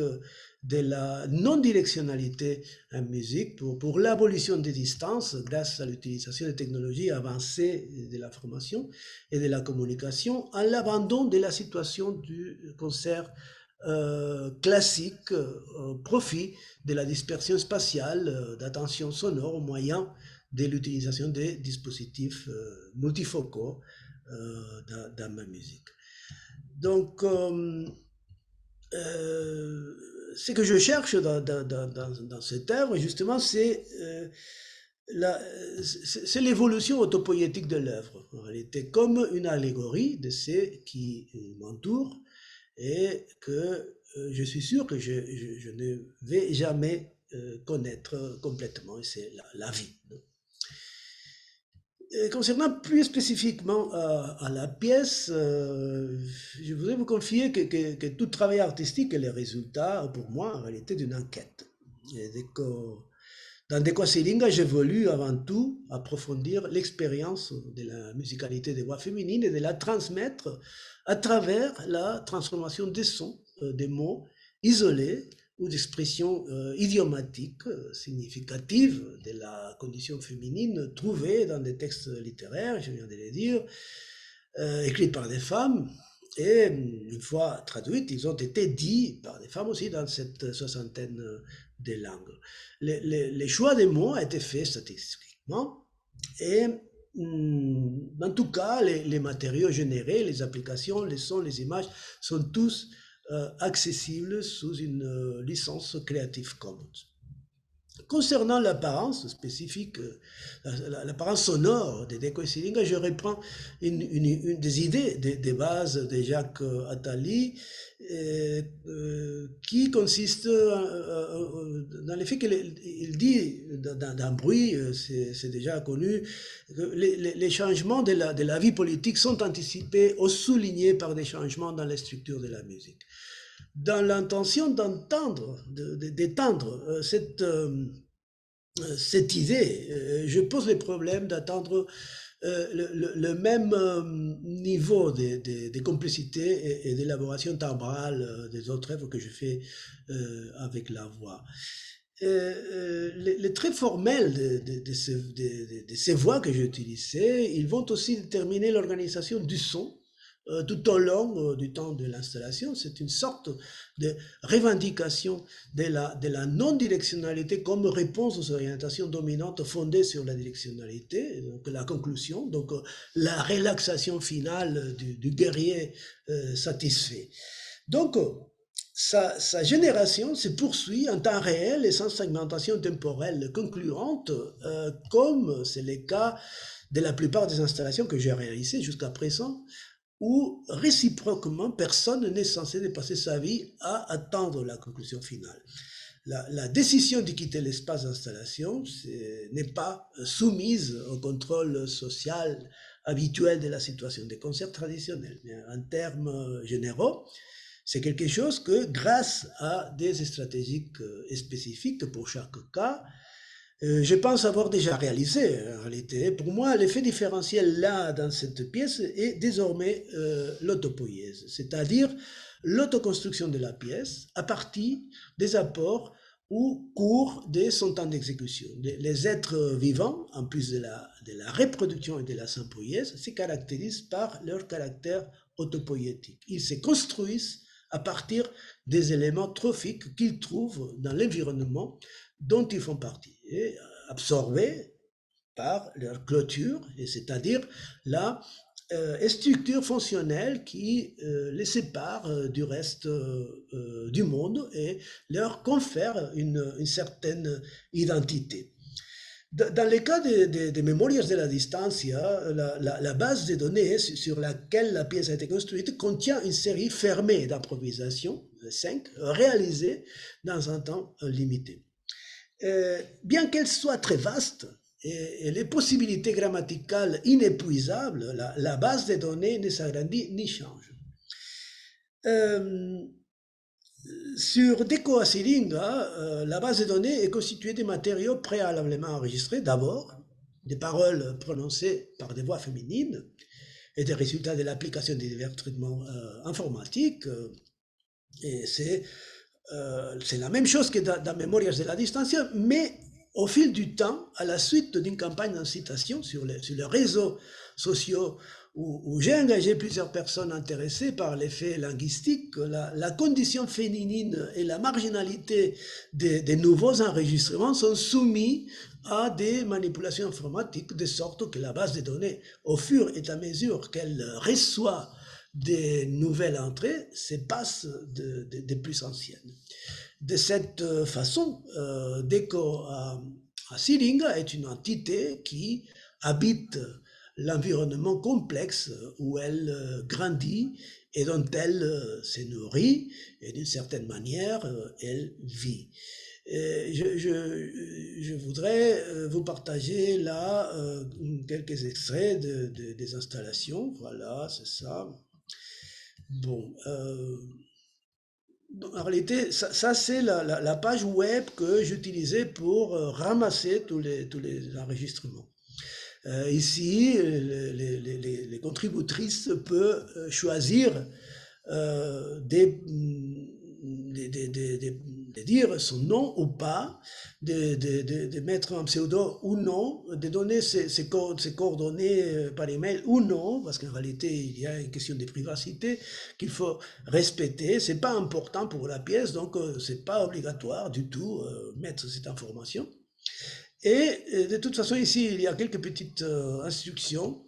de la non-directionnalité en musique, pour l'abolition des distances grâce à l'utilisation des technologies avancées de l'information et de la communication, en l'abandon de la situation du concert classique au profit de la dispersion spatiale d'attention sonore au moyen de l'utilisation des dispositifs multifocaux dans ma musique. Donc, ce que je cherche dans cette œuvre, justement, c'est l'évolution autopoïétique de l'œuvre, en réalité, comme une allégorie de ce qui m'entoure et que je suis sûr que je ne vais jamais connaître complètement, et c'est la vie. Concernant plus spécifiquement à la pièce, je voudrais vous confier que tout travail artistique est le résultat, pour moi, en réalité, d'une enquête. Dans Deco Selinga, j'ai voulu avant tout approfondir l'expérience de la musicalité des voix féminines et de la transmettre à travers la transformation des sons, des mots isolés ou d'expressions idiomatiques significatives de la condition féminine trouvées dans des textes littéraires, je viens de le dire, écrits par des femmes. Et une fois traduits, ils ont été dits par des femmes aussi dans cette soixantaine de langues. Le choix des mots a été fait statistiquement et en tout cas, les matériaux générés, les applications, les sons, les images sont tous accessibles sous une licence Creative Commons. Concernant l'apparence spécifique, l'apparence sonore de Deco Selinga, je reprends une des idées des bases de Jacques Attali, qui consiste dans le fait qu'il dit d'un bruit, c'est déjà connu, que les changements de la vie politique sont anticipés ou soulignés par des changements dans les structures de la musique. Dans l'intention d'étendre cette idée, je pose le problème d'attendre le même niveau de complicité et d'élaboration timbrale des autres œuvres que je fais avec la voix. Les traits formels de ces voix que j'ai utilisées, ils vont aussi déterminer l'organisation du son tout au long du temps de l'installation. C'est une sorte de revendication de la non-directionnalité comme réponse aux orientations dominantes fondées sur la directionnalité, donc la conclusion, donc la relaxation finale du guerrier satisfait. Donc, sa génération se poursuit en temps réel et sans segmentation temporelle concluante, comme c'est le cas de la plupart des installations que j'ai réalisées jusqu'à présent, où réciproquement personne n'est censé dépasser sa vie à attendre la conclusion finale. La décision de quitter l'espace d'installation n'est pas soumise au contrôle social habituel de la situation des concerts traditionnels. Mais en termes généraux, c'est quelque chose que, grâce à des stratégies spécifiques pour chaque cas, je pense avoir déjà réalisé en réalité. Pour moi, l'effet différentiel là, dans cette pièce, est désormais l'autopoïèse, c'est-à-dire l'autoconstruction de la pièce à partir des apports ou cours de son temps d'exécution. Les êtres vivants, en plus de la reproduction et de la sympoïèse, se caractérisent par leur caractère autopoïétique. Ils se construisent à partir des éléments trophiques qu'ils trouvent dans l'environnement dont ils font partie, et absorbés par leur clôture, c'est-à-dire la structure fonctionnelle qui les sépare du reste du monde et leur confère une certaine identité. Dans le cas des Memorias de la Distancia, la base de données sur laquelle la pièce a été construite contient une série fermée d'improvisations, 5, réalisées dans un temps limité. Bien qu'elle soit très vaste et les possibilités grammaticales inépuisables, la base de données ne s'agrandit ni change. Sur Deco Asilinga, la base de données est constituée de matériaux préalablement enregistrés, d'abord, des paroles prononcées par des voix féminines et des résultats de l'application de divers traitements informatiques. Et c'est la même chose que dans Memorias de la Distancia, mais au fil du temps, à la suite d'une campagne d'incitation sur les réseaux sociaux où j'ai engagé plusieurs personnes intéressées par l'effet linguistique, la condition féminine et la marginalité des nouveaux enregistrements sont soumis à des manipulations informatiques, de sorte que la base de données, au fur et à mesure qu'elle reçoit des nouvelles entrées, se passe des plus anciennes. De cette façon, Deco Asilinga est une entité qui habite l'environnement complexe où elle grandit et dont elle se nourrit et d'une certaine manière elle vit. Je voudrais vous partager là quelques extraits des installations. Voilà, c'est ça. Bon, en réalité, ça c'est la page web que j'utilisais pour ramasser tous les enregistrements. Ici, les contributrices peuvent choisir de dire son nom ou pas, de mettre un pseudo ou non, de donner ses coordonnées par email ou non, parce qu'en réalité, il y a une question de privacité qu'il faut respecter. C'est pas important pour la pièce, donc c'est pas obligatoire du tout mettre cette information. Et de toute façon, ici, il y a quelques petites instructions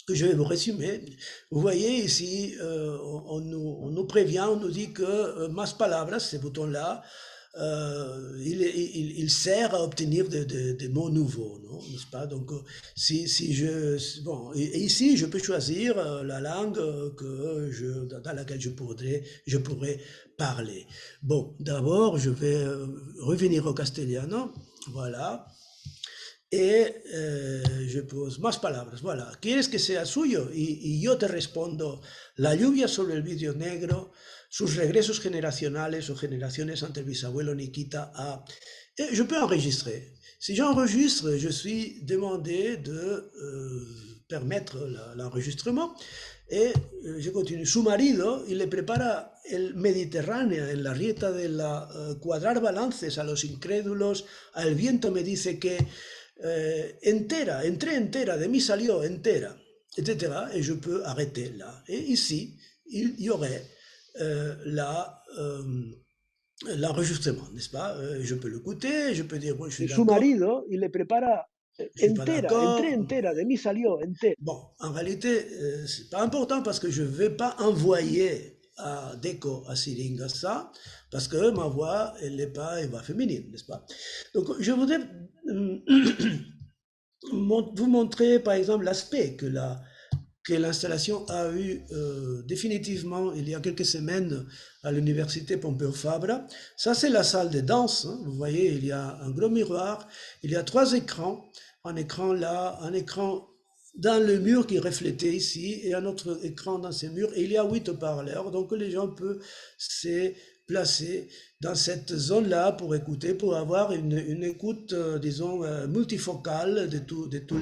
que je vais vous résumer. Vous voyez ici, on nous prévient, on nous dit que Mas Palabras, ce bouton-là, il sert à obtenir des mots nouveaux, n'est-ce pas? Donc, bon, et ici, je peux choisir la langue dans laquelle je pourrais parler. Bon, d'abord, je vais revenir au castellano, voilà. Je puse más palabras, voilà. ¿Quieres que sea suyo? Y yo te respondo, la lluvia sobre el vidrio negro, sus regresos generacionales o generaciones ante el bisabuelo Nikita a... Et je peux enregistrer. Si j'enregistre, je suis demandé de permettre l'enregistrement. Et je continue. Su marido, y le prepara el Mediterráneo en la rieta de la cuadrar balances a los incrédulos, al viento me dice que entera, entrée entera, de mí salió entera, etc. Et je peux arrêter là. Et ici, il y aurait l'enregistrement, n'est-ce pas? Je peux l'écouter, je peux dire, bon, je suis d'accord. Su marido, il le prepara entera, entrée entera, de mí salió entera. Bon, en réalité, c'est pas important parce que je ne vais pas envoyer à Deco Asilinga ça, parce que ma voix, elle n'est pas une voix féminine, n'est-ce pas? Donc, je voudrais vous montrer, par exemple, l'aspect que l'installation a eu définitivement il y a quelques semaines à l'université Pompeu Fabra. Ça, c'est la salle de danse. Hein. Vous voyez, il y a un gros miroir, il y a 3 écrans. Un écran là, un écran dans le mur qui est reflété ici, et un autre écran dans ces murs. Et il y a 8 haut-parleurs, donc les gens peuvent se placer dans cette zone-là pour écouter, pour avoir une écoute, disons, multifocale de tous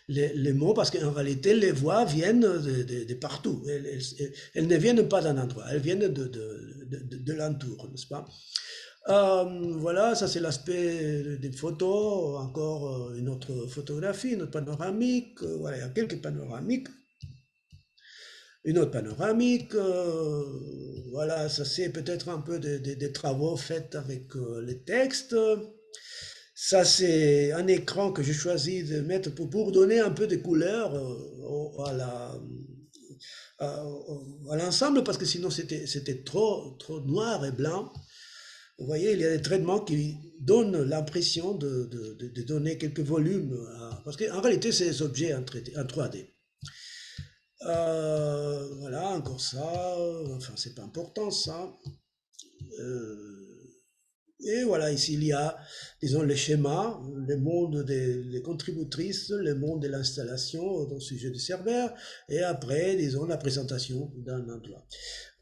les mots, parce qu'en réalité, les voix viennent de partout. Elles ne viennent pas d'un endroit, elles viennent de l'entour, n'est-ce pas? Voilà, ça c'est l'aspect des photos, encore une autre photographie, une autre panoramique, voilà, il y a quelques panoramiques. Une autre panoramique, voilà, ça c'est peut-être un peu des travaux faits avec les textes. Ça c'est un écran que j'ai choisi de mettre pour donner un peu de couleur à l'ensemble, parce que sinon c'était trop noir et blanc. Vous voyez, il y a des traitements qui donnent l'impression de donner quelques volumes, parce qu'en réalité c'est des objets en 3D. Voilà, encore ça, enfin c'est pas important ça. Et voilà, ici il y a, disons, les schémas, le monde des contributrices, le monde de l'installation au sujet du serveur, et après, disons, la présentation d'un endroit.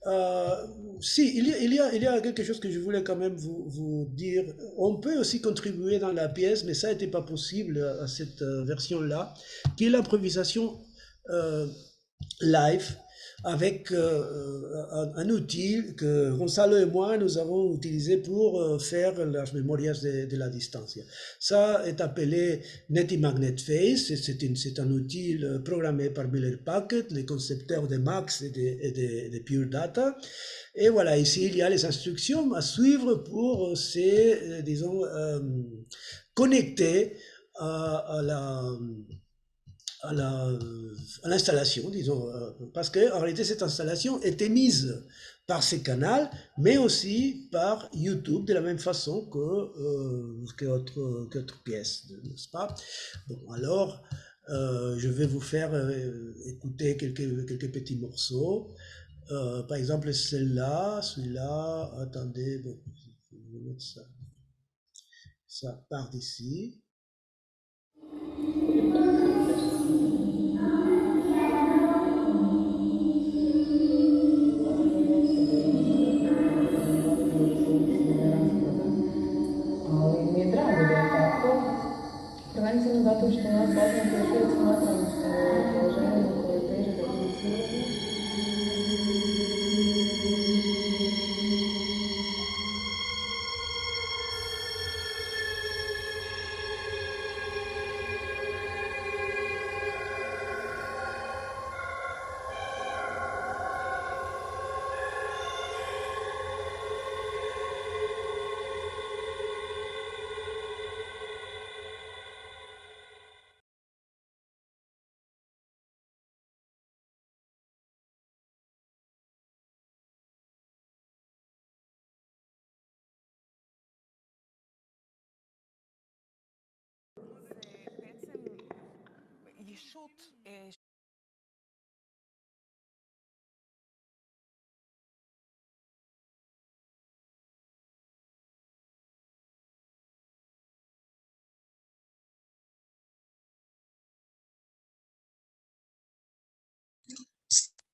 Euh, si, il y a quelque chose que je voulais quand même vous dire. On peut aussi contribuer dans la pièce, mais ça n'était pas possible à cette version-là, qui est l'improvisation euh, live avec un outil que Gonzalo et moi, nous avons utilisé pour faire las memorias de la distance. Ça est appelé Netty Magnet Face, c'est un outil programmé par Miller Packard, les concepteurs de Max et de Pure Data. Et voilà, ici, il y a les instructions à suivre pour disons, connecter à la à la- à l'installation, disons, parce qu'en réalité, cette installation était mise par ces canaux, mais aussi par YouTube, de la même façon que autre pièce, n'est-ce pas? Bon, alors, je vais vous faire écouter quelques petits morceaux. Par exemple, celui-là, attendez, bon, je vais mettre ça, ça part d'ici. Ali mi je drago da je tako, prvenstveno zato što nas sastanke još uvijek smatram kao ženama koje teže da budu ciljene.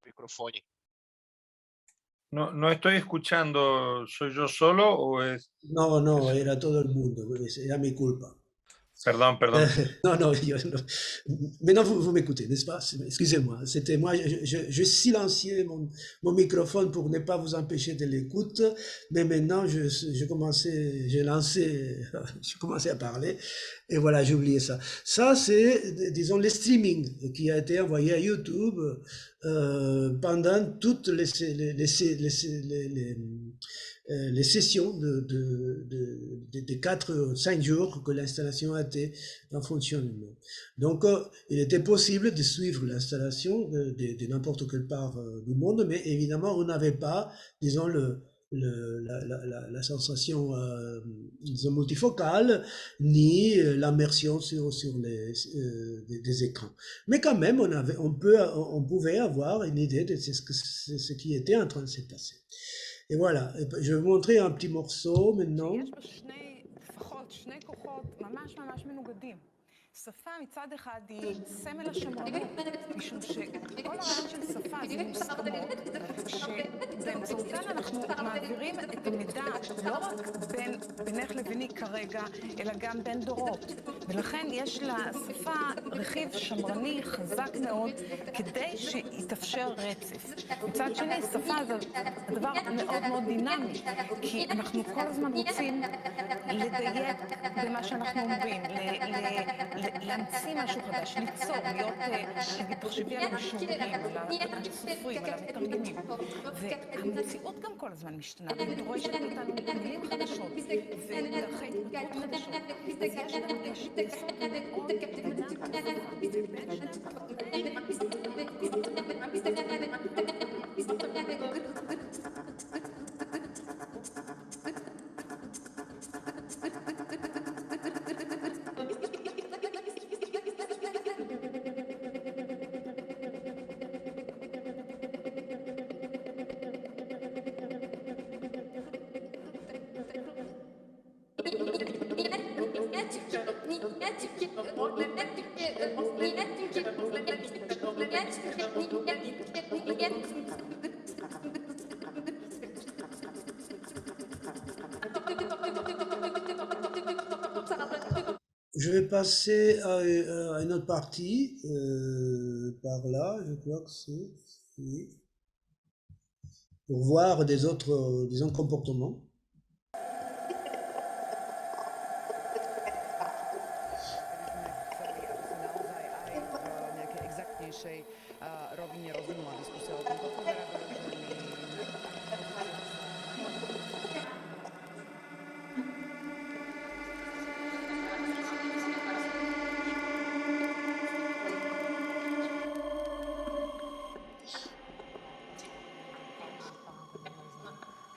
Microfone. No, no estoy escuchando, ¿soy yo solo o es...? No, no, era todo el mundo, era mi culpa. Perdón, perdón. Non, maintenant vous m'écoutez, n'est-ce pas? Excusez-moi, c'était moi, je silenciais mon microphone pour ne pas vous empêcher de l'écoute, mais maintenant j'ai commencé à parler, et voilà, j'ai oublié ça. Ça, c'est, disons, le streaming qui a été envoyé à YouTube pendant toutes les sessions de 4-5 jours que l'installation a été en fonctionnement. Donc, il était possible de suivre l'installation de n'importe quelle part du monde, mais évidemment, on n'avait pas, disons, la sensation disons, multifocale, ni l'immersion sur des écrans. Mais quand même, on pouvait avoir une idée de ce qui était en train de se passer. Et voilà, je vais vous montrer un petit morceau maintenant. שפה מצד אחד היא סמל השמרנות, משום שכל הרעיון של שפה זה מוסכמות, שבאמצעותן אנחנו מעבירים את המידע לא רק בינך לביני כרגע, אלא גם בין דורות. ולכן יש לשפה רכיב שמרני חזק מאוד כדי שיתאפשר רצף. מצד שני, שפה זה דבר מאוד מאוד דינמי, כי אנחנו כל הזמן רוצים לדייק במה שאנחנו אומרים, להמציא משהו חדש, ליצור, להיות, נגיד, תחשבי על המשוררים, על הסופרים, על המתרגמים. והמציאות גם כל הזמן משתנה, ודורשת מאיתנו מילים חדשות, ודרכי התבטאות חדשות. אז יש יסוד מאוד דינמי ובין je vais passer à une autre partie, par là, je crois que c'est, oui, pour voir des autres, disons, comportements.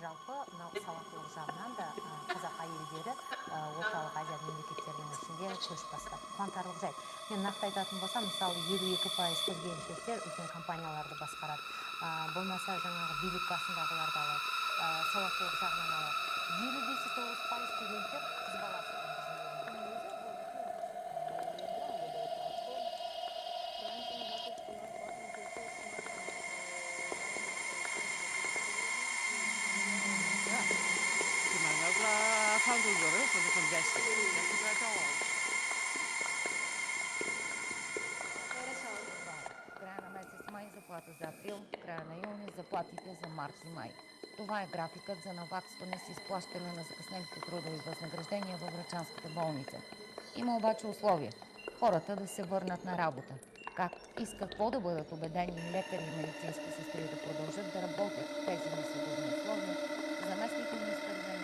жалпы мынау сауаттылық жағынан да қазақ әйелдері орталық азия мемлекеттерінің ішінде көш бастап қуантарлық жайт. Мен нақты айтатын болсам, мысалы 52% қыз-келіншектер үлкен компанияларды басқарады. Болмаса жаңағы билік басындағыларды алады, сауаттылық жағынан алады. 59% студенттер қыз баласы. Края на месец май заплата за април, края на юни заплатите за март и май. Това е графикът за наваксване с изплащане на закъснелите трудови възнаграждения във врачанската болница. Има обаче условия хората да се върнат на работа. Как и с какво да бъдат убедени лекари и медицински сестри да продължат да работят в тези несигурни условия, заместник министър Жени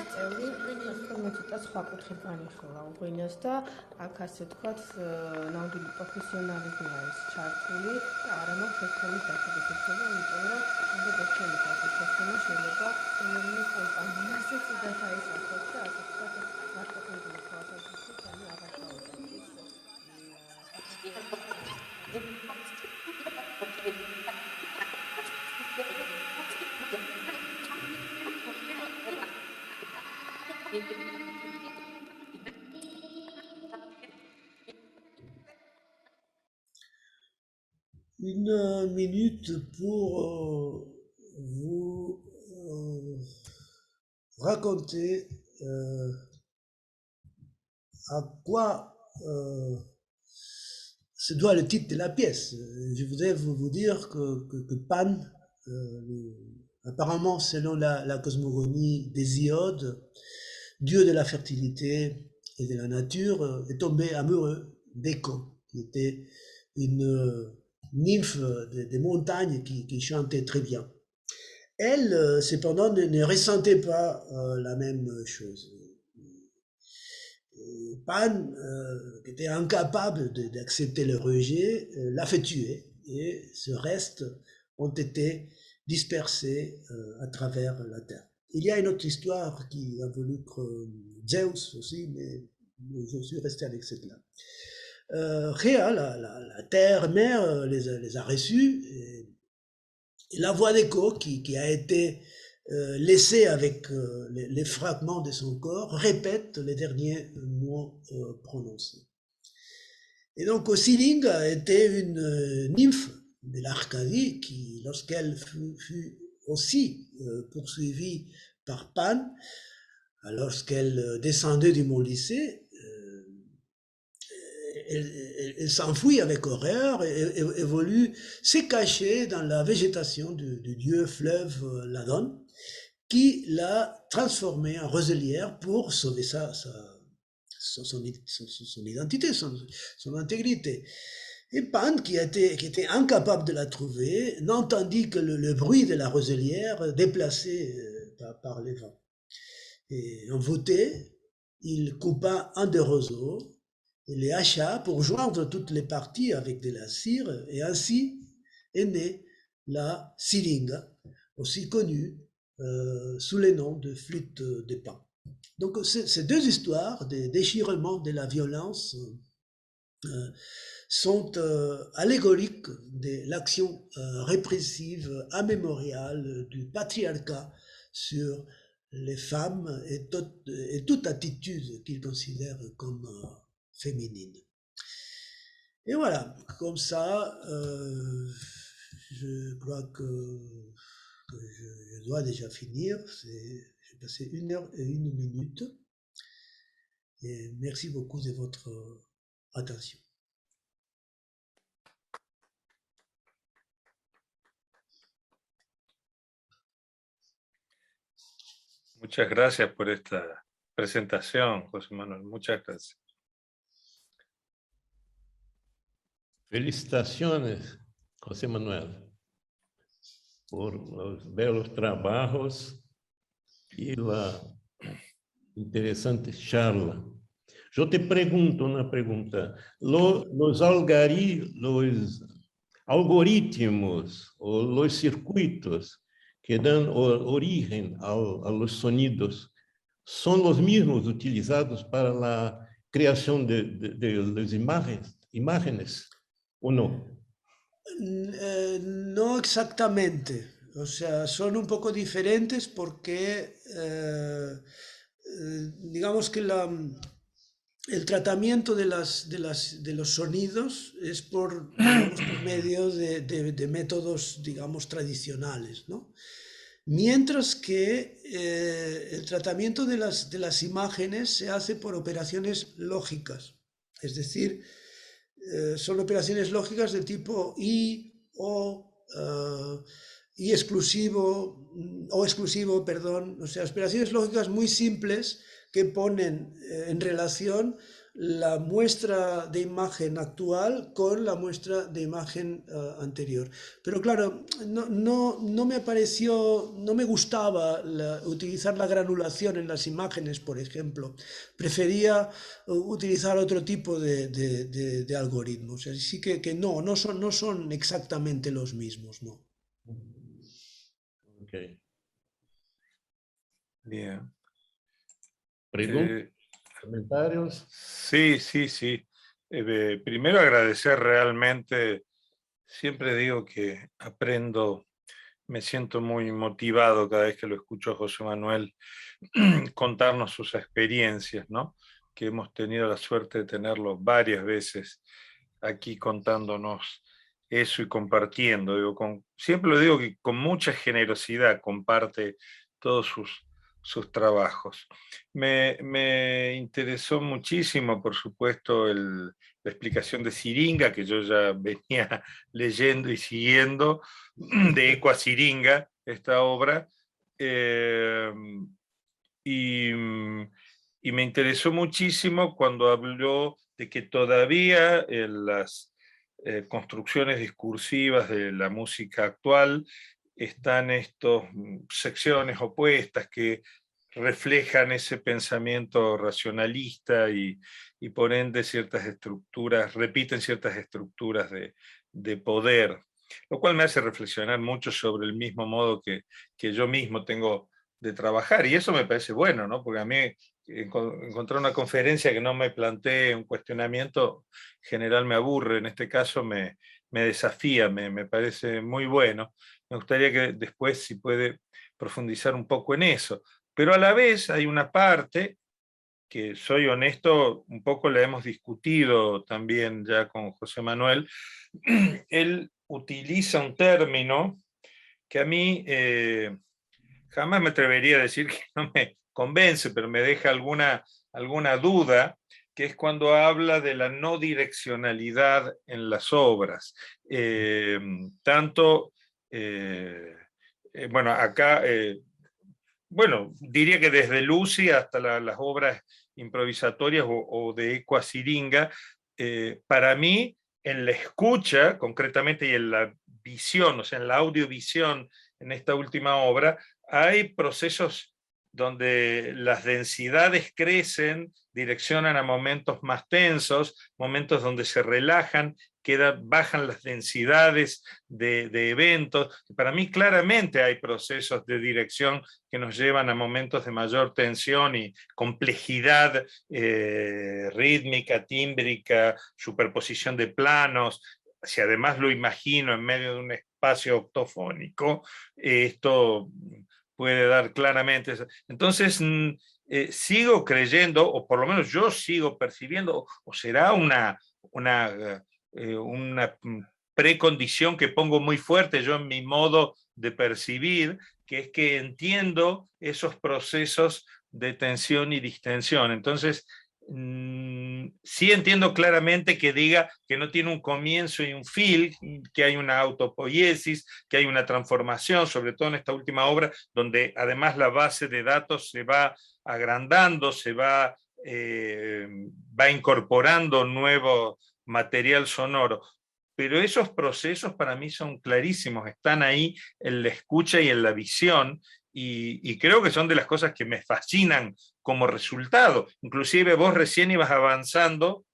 Начева не успя да отговори. სხვა კუთხით განიხილვა უღვინეს და აქ ასე თქვათ ნამდვილი პროფესიონალიზმი არის ჩართული და არა მაქვს ერთმანეთის დაკავშირება, იმიტომ რომ ამ ჩემი დაკავშირება შეიძლება რომელიმე კომპანიასაც დააისახოს და ასე თქვათ მარტოხებული ხალხისთვის ამი აღარ გავუწევს. Une minute pour vous raconter à quoi se doit le titre de la pièce. Je voudrais vous dire que Pan, apparemment selon la cosmogonie des Iodes, dieu de la fertilité et de la nature, est tombé amoureux d'Écho, qui était une nymphe des montagnes qui chantait très bien. Elle, cependant, ne ressentait pas la même chose. Pan, qui était incapable d'accepter le rejet, l'a fait tuer et ce reste ont été dispersés à travers la terre. Il y a une autre histoire qui involucre Zeus aussi, mais je suis resté avec cette-là. Rhea, la terre-mère, les a reçus, et la voix d'Écho qui a été laissée avec les fragments de son corps répète les derniers mots prononcés. Et donc Siling était une nymphe de l'Arcadie qui, lorsqu'elle fut aussi poursuivie par Pan, lorsqu'elle descendait du mont Lycée, elle s'enfuit avec horreur et voulut se cacher dans la végétation du dieu fleuve Ladon, qui l'a transformée en roselière pour sauver son identité, son intégrité. Et Pan, qui était incapable de la trouver, n'entendit que le bruit de la roselière déplacée par les vents. Et envoûté, il coupa un des roseaux, et les hacha pour joindre toutes les parties avec de la cire, et ainsi est née la silinga, aussi connue sous le nom de flûte de Pan. Donc ces deux histoires, des déchirements de la violence, sont allégoriques de l'action répressive amémoriale du patriarcat sur les femmes et toute attitude qu'ils considèrent comme féminine. Et voilà, comme ça, je crois que je dois déjà finir. J'ai passé 1 heure et 1 minute. Et merci beaucoup de votre attention. Muchas gracias por esta presentación, José Manuel. Muchas gracias. Felicitaciones, José Manuel, por los belos trabajos y la interesante charla. Yo te pregunto una pregunta. Los algoritmos o los circuitos que dan origen a los sonidos son los mismos utilizados para la creación de las imágenes o no? No exactamente. O sea, son un poco diferentes porque digamos que el tratamiento de los sonidos es digamos, por medio de métodos, digamos, tradicionales, ¿no? Mientras que el tratamiento de las imágenes se hace por operaciones lógicas. Es decir, son operaciones lógicas de tipo y, o, y exclusivo, perdón. O sea, operaciones lógicas muy simples que ponen en relación la muestra de imagen actual con la muestra de imagen anterior. Pero claro, no me pareció, no me gustaba utilizar la granulación en las imágenes, por ejemplo. Prefería utilizar otro tipo de algoritmos. Así que no son exactamente los mismos, ¿no? Okay. Bien. ¿Preguntas? ¿Comentarios? Sí. Primero agradecer realmente, siempre digo que aprendo, me siento muy motivado cada vez que lo escucho a José Manuel contarnos sus experiencias, ¿no? Que hemos tenido la suerte de tenerlo varias veces aquí contándonos eso y compartiendo. Siempre lo digo que con mucha generosidad comparte todos sus trabajos. Me interesó muchísimo, por supuesto, la explicación de Siringa, que yo ya venía leyendo y siguiendo, de Eco a Siringa, esta obra, y me interesó muchísimo cuando habló de que todavía en las construcciones discursivas de la música actual están estas secciones opuestas que reflejan ese pensamiento racionalista y por ende ciertas estructuras, repiten ciertas estructuras de poder, lo cual me hace reflexionar mucho sobre el mismo modo que yo mismo tengo de trabajar, y eso me parece bueno, ¿no? Porque a mí encontrar una conferencia que no me plantee un cuestionamiento general me aburre, en este caso me desafía, me parece muy bueno. Me gustaría que después, si puede, profundizar un poco en eso. Pero a la vez hay una parte que, soy honesto, un poco la hemos discutido también ya con José Manuel. Él utiliza un término que a mí jamás me atrevería a decir que no me convence, pero me deja alguna duda, que es cuando habla de la no direccionalidad en las obras. Bueno, acá, bueno, diría que desde Lucy hasta las obras improvisatorias o de Eco a Siringa, para mí, en la escucha, concretamente, y en la visión, o sea, en la audiovisión, en esta última obra, hay procesos donde las densidades crecen, direccionan a momentos más tensos, momentos donde se relajan, bajan las densidades de eventos. Para mí claramente hay procesos de dirección que nos llevan a momentos de mayor tensión y complejidad rítmica, tímbrica, superposición de planos. Si además lo imagino en medio de un espacio octofónico, esto puede dar claramente eso. Entonces, sigo creyendo, o por lo menos yo sigo percibiendo, o será una precondición que pongo muy fuerte yo en mi modo de percibir, que es que entiendo esos procesos de tensión y distensión. Entonces, sí entiendo claramente que diga que no tiene un comienzo y un fin, que hay una autopoiesis, que hay una transformación, sobre todo en esta última obra, donde además la base de datos se va agrandando, se va incorporando nuevo material sonoro. Pero esos procesos para mí son clarísimos, están ahí en la escucha y en la visión, y creo que son de las cosas que me fascinan como resultado. Inclusive vos recién ibas avanzando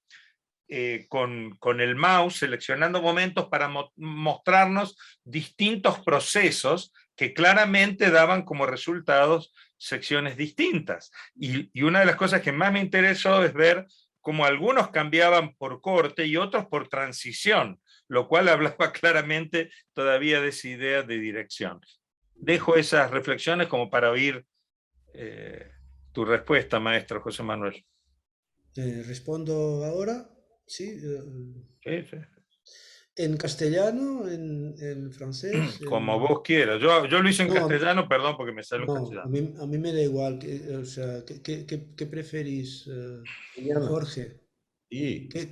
con el mouse, seleccionando momentos para mostrarnos distintos procesos que claramente daban como resultados secciones distintas. Y una de las cosas que más me interesó es ver cómo algunos cambiaban por corte y otros por transición, lo cual hablaba claramente todavía de esa idea de dirección. Dejo esas reflexiones como para oír tu respuesta, maestro José Manuel. ¿Respondo ahora? Sí. Sí, sí. ¿En castellano? ¿En francés? Como vos quieras. Yo lo hice en No, castellano, perdón, porque me sale en no, castellano. a mí me da igual. O sea, ¿qué preferís, Jorge? Sí, ¿Qué-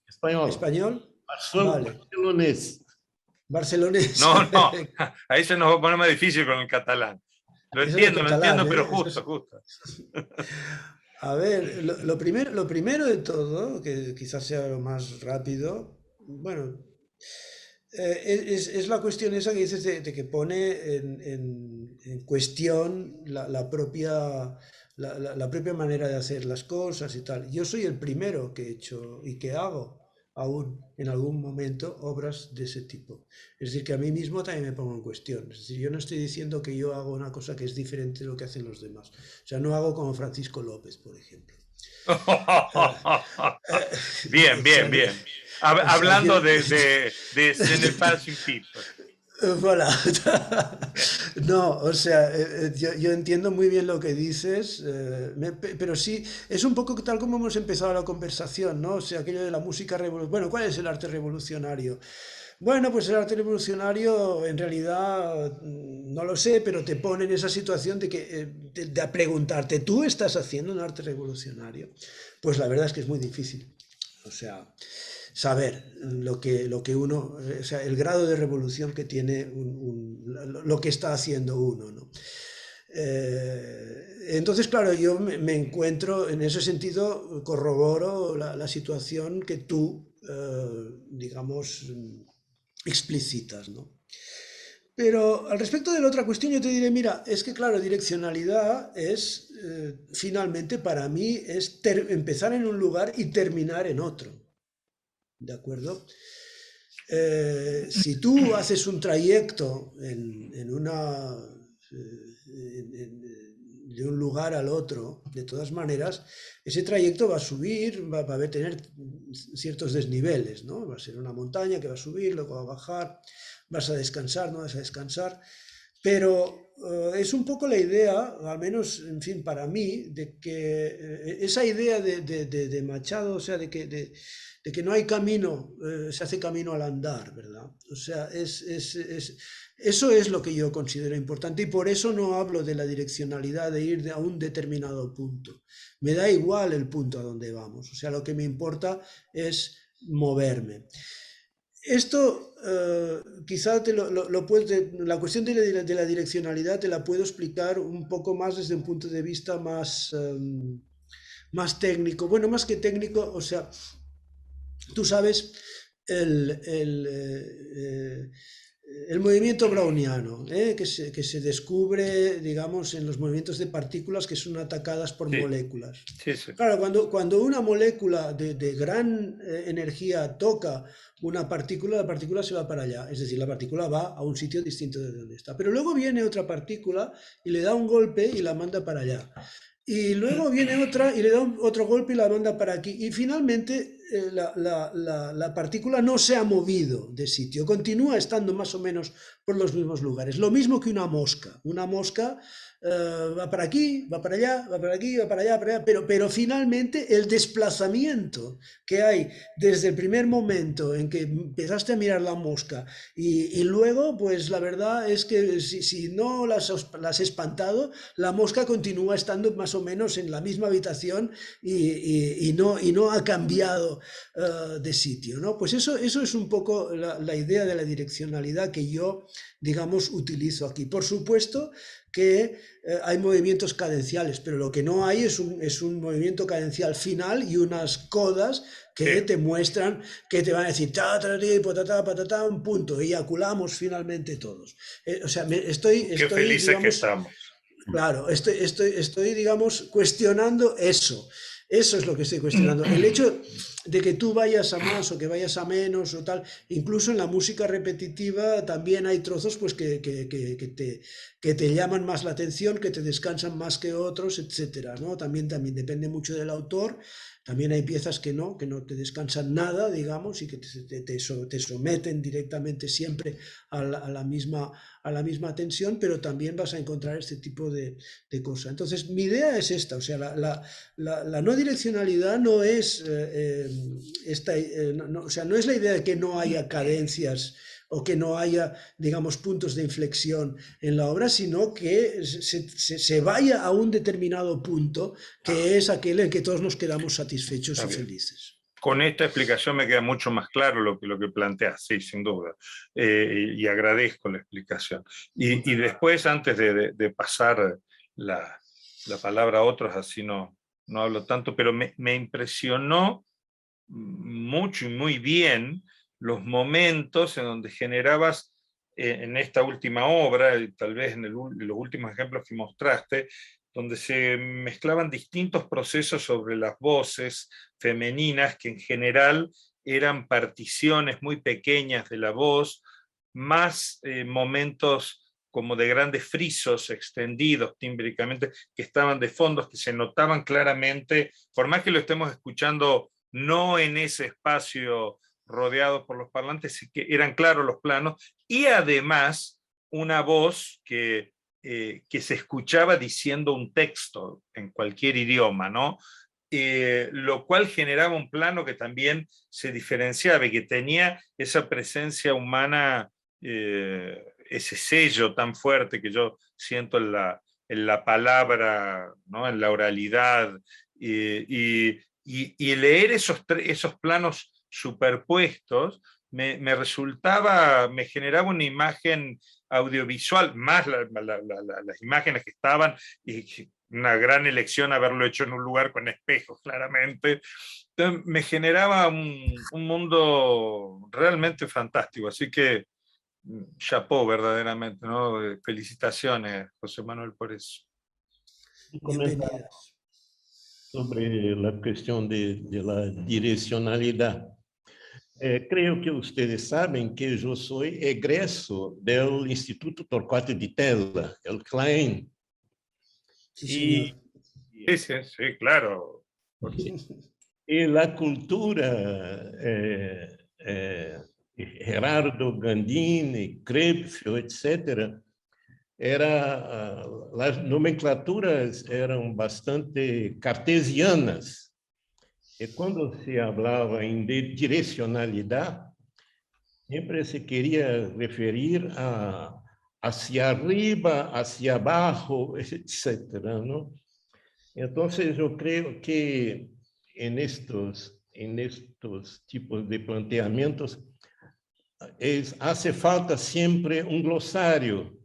español. ¿Español? Vale. Barcelonés. Barcelonés. No, no, ahí se nos va a poner más difícil con el catalán. Lo Eso es entiendo, pero Eso justo. A ver, lo primero de todo, que quizás sea lo más rápido, bueno, es la cuestión esa que dices de que pone en cuestión la propia, la propia manera de hacer las cosas y tal. Yo soy el primero que he hecho y que hago aún en algún momento obras de ese tipo. Es decir, que a mí mismo también me pongo en cuestión. Es decir, yo no estoy diciendo que yo hago una cosa que es diferente de lo que hacen los demás. O sea, no hago como Francisco López, por ejemplo. Bien, bien, bien. Hablando de Ce n'est pas une pipe. Voilà. No, o sea, yo entiendo muy bien lo que dices, pero sí, es un poco tal como hemos empezado la conversación, ¿no? O sea, aquello de la música revolucionaria. Bueno, ¿cuál es el arte revolucionario? Bueno, pues el arte revolucionario en realidad no lo sé, pero te pone en esa situación de preguntarte, ¿tú estás haciendo un arte revolucionario? Pues la verdad es que es muy difícil. O sea, saber lo que uno, o sea, el grado de revolución que tiene lo que está haciendo uno, ¿no? Entonces, claro, yo me encuentro, en ese sentido, corroboro la situación que tú, digamos, explicitas, ¿no? Pero al respecto de la otra cuestión, yo te diré, mira, es que claro, direccionalidad es, finalmente, para mí, es empezar en un lugar y terminar en otro. ¿De acuerdo? Si tú haces un trayecto de un lugar al otro, de todas maneras, ese trayecto va a subir, va a tener ciertos desniveles, ¿no? Va a ser una montaña que va a subir, luego va a bajar, vas a descansar, no vas a descansar, pero es un poco la idea, al menos, en fin, para mí, de que esa idea de Machado, o sea, de que no hay camino, se hace camino al andar, ¿verdad? O sea, eso es lo que yo considero importante y por eso no hablo de la direccionalidad de ir a un determinado punto. Me da igual el punto a donde vamos, o sea, lo que me importa es moverme. Esto quizá la cuestión de la direccionalidad te la puedo explicar un poco más desde un punto de vista más técnico. Bueno, más que técnico, o sea, tú sabes, el movimiento browniano, que se descubre, digamos, en los movimientos de partículas que son atacadas por Sí, moléculas. sí, sí. Claro, cuando una molécula de gran energía toca una partícula, la partícula se va para allá, es decir, la partícula va a un sitio distinto de donde está. Pero luego viene otra partícula y le da un golpe y la manda para allá. Y luego viene otra y le da otro golpe y la manda para aquí. Y finalmente la partícula no se ha movido de sitio, continúa estando más o menos por los mismos lugares. Lo mismo que una mosca. Una mosca va para aquí, va para allá, va para aquí, va para allá, pero finalmente el desplazamiento que hay desde el primer momento en que empezaste a mirar la mosca y luego, pues la verdad es que si no las has espantado, la mosca continúa estando más o menos en la misma habitación y no ha cambiado de sitio, ¿no? Pues eso es un poco la idea de la direccionalidad que yo, digamos, utilizo aquí. Por supuesto que hay movimientos cadenciales, pero lo que no hay es un movimiento cadencial final y unas codas que Sí. te muestran, que te van a decir ta, ta, ti, patata, patata, un punto, eyaculamos finalmente todos. O sea, estoy Qué felices que digamos, estamos. claro, estoy, digamos, cuestionando eso. Eso es lo que estoy cuestionando. El hecho de que tú vayas a más o que vayas a menos o tal, incluso en la música repetitiva también hay trozos pues que te llaman más la atención, que te descansan más que otros, etcétera, ¿no? También depende mucho del autor. También hay piezas que no te descansan nada, digamos, y que te someten directamente siempre a la misma tensión, pero también vas a encontrar este tipo de cosas. Entonces, mi idea es esta, o sea, la no direccionalidad no es o sea, no es la idea de que no haya cadencias o que no haya, digamos, puntos de inflexión en la obra, sino que se vaya a un determinado punto, que es aquel en que todos nos quedamos satisfechos Está y bien. felices. Con esta explicación me queda mucho más claro lo que planteas, sí, sin duda. Y agradezco la explicación. Y después, antes de pasar la palabra a otros, así no hablo tanto, pero me impresionó mucho y muy bien los momentos en donde generabas en esta última obra, y tal vez en los últimos ejemplos que mostraste, donde se mezclaban distintos procesos sobre las voces femeninas, que en general eran particiones muy pequeñas de la voz, más momentos como de grandes frisos extendidos tímbricamente, que estaban de fondos, que se notaban claramente, por más que lo estemos escuchando no en ese espacio rodeado por los parlantes, que eran claros los planos, y además una voz que se escuchaba diciendo un texto en cualquier idioma, ¿no? Lo cual generaba un plano que también se diferenciaba y que tenía esa presencia humana, ese sello tan fuerte que yo siento en la palabra, ¿no? En la oralidad, y leer esos planos superpuestos me generaba una imagen audiovisual, más las imágenes que estaban, y una gran elección haberlo hecho en un lugar con espejos, claramente. Entonces, me generaba un mundo realmente fantástico, así que chapó verdaderamente, ¿no? Felicitaciones, José Manuel, por eso. Bienvenidas. Sobre la cuestión de la direccionalidad. Creio que ustedes sabem que eu sou egresso do Instituto Torquato Di Tella, el Klein. Sí, señor. Sí, claro. E la cultura, Gerardo Gandini, Krepfel, etc., as nomenclaturas eram bastante cartesianas. E quando se falava em direcionalidade, sempre se queria referir hacia arriba, hacia abajo, etc., ¿no? Entonces, yo creo que en estos tipos de planteamientos hace falta siempre un glosario,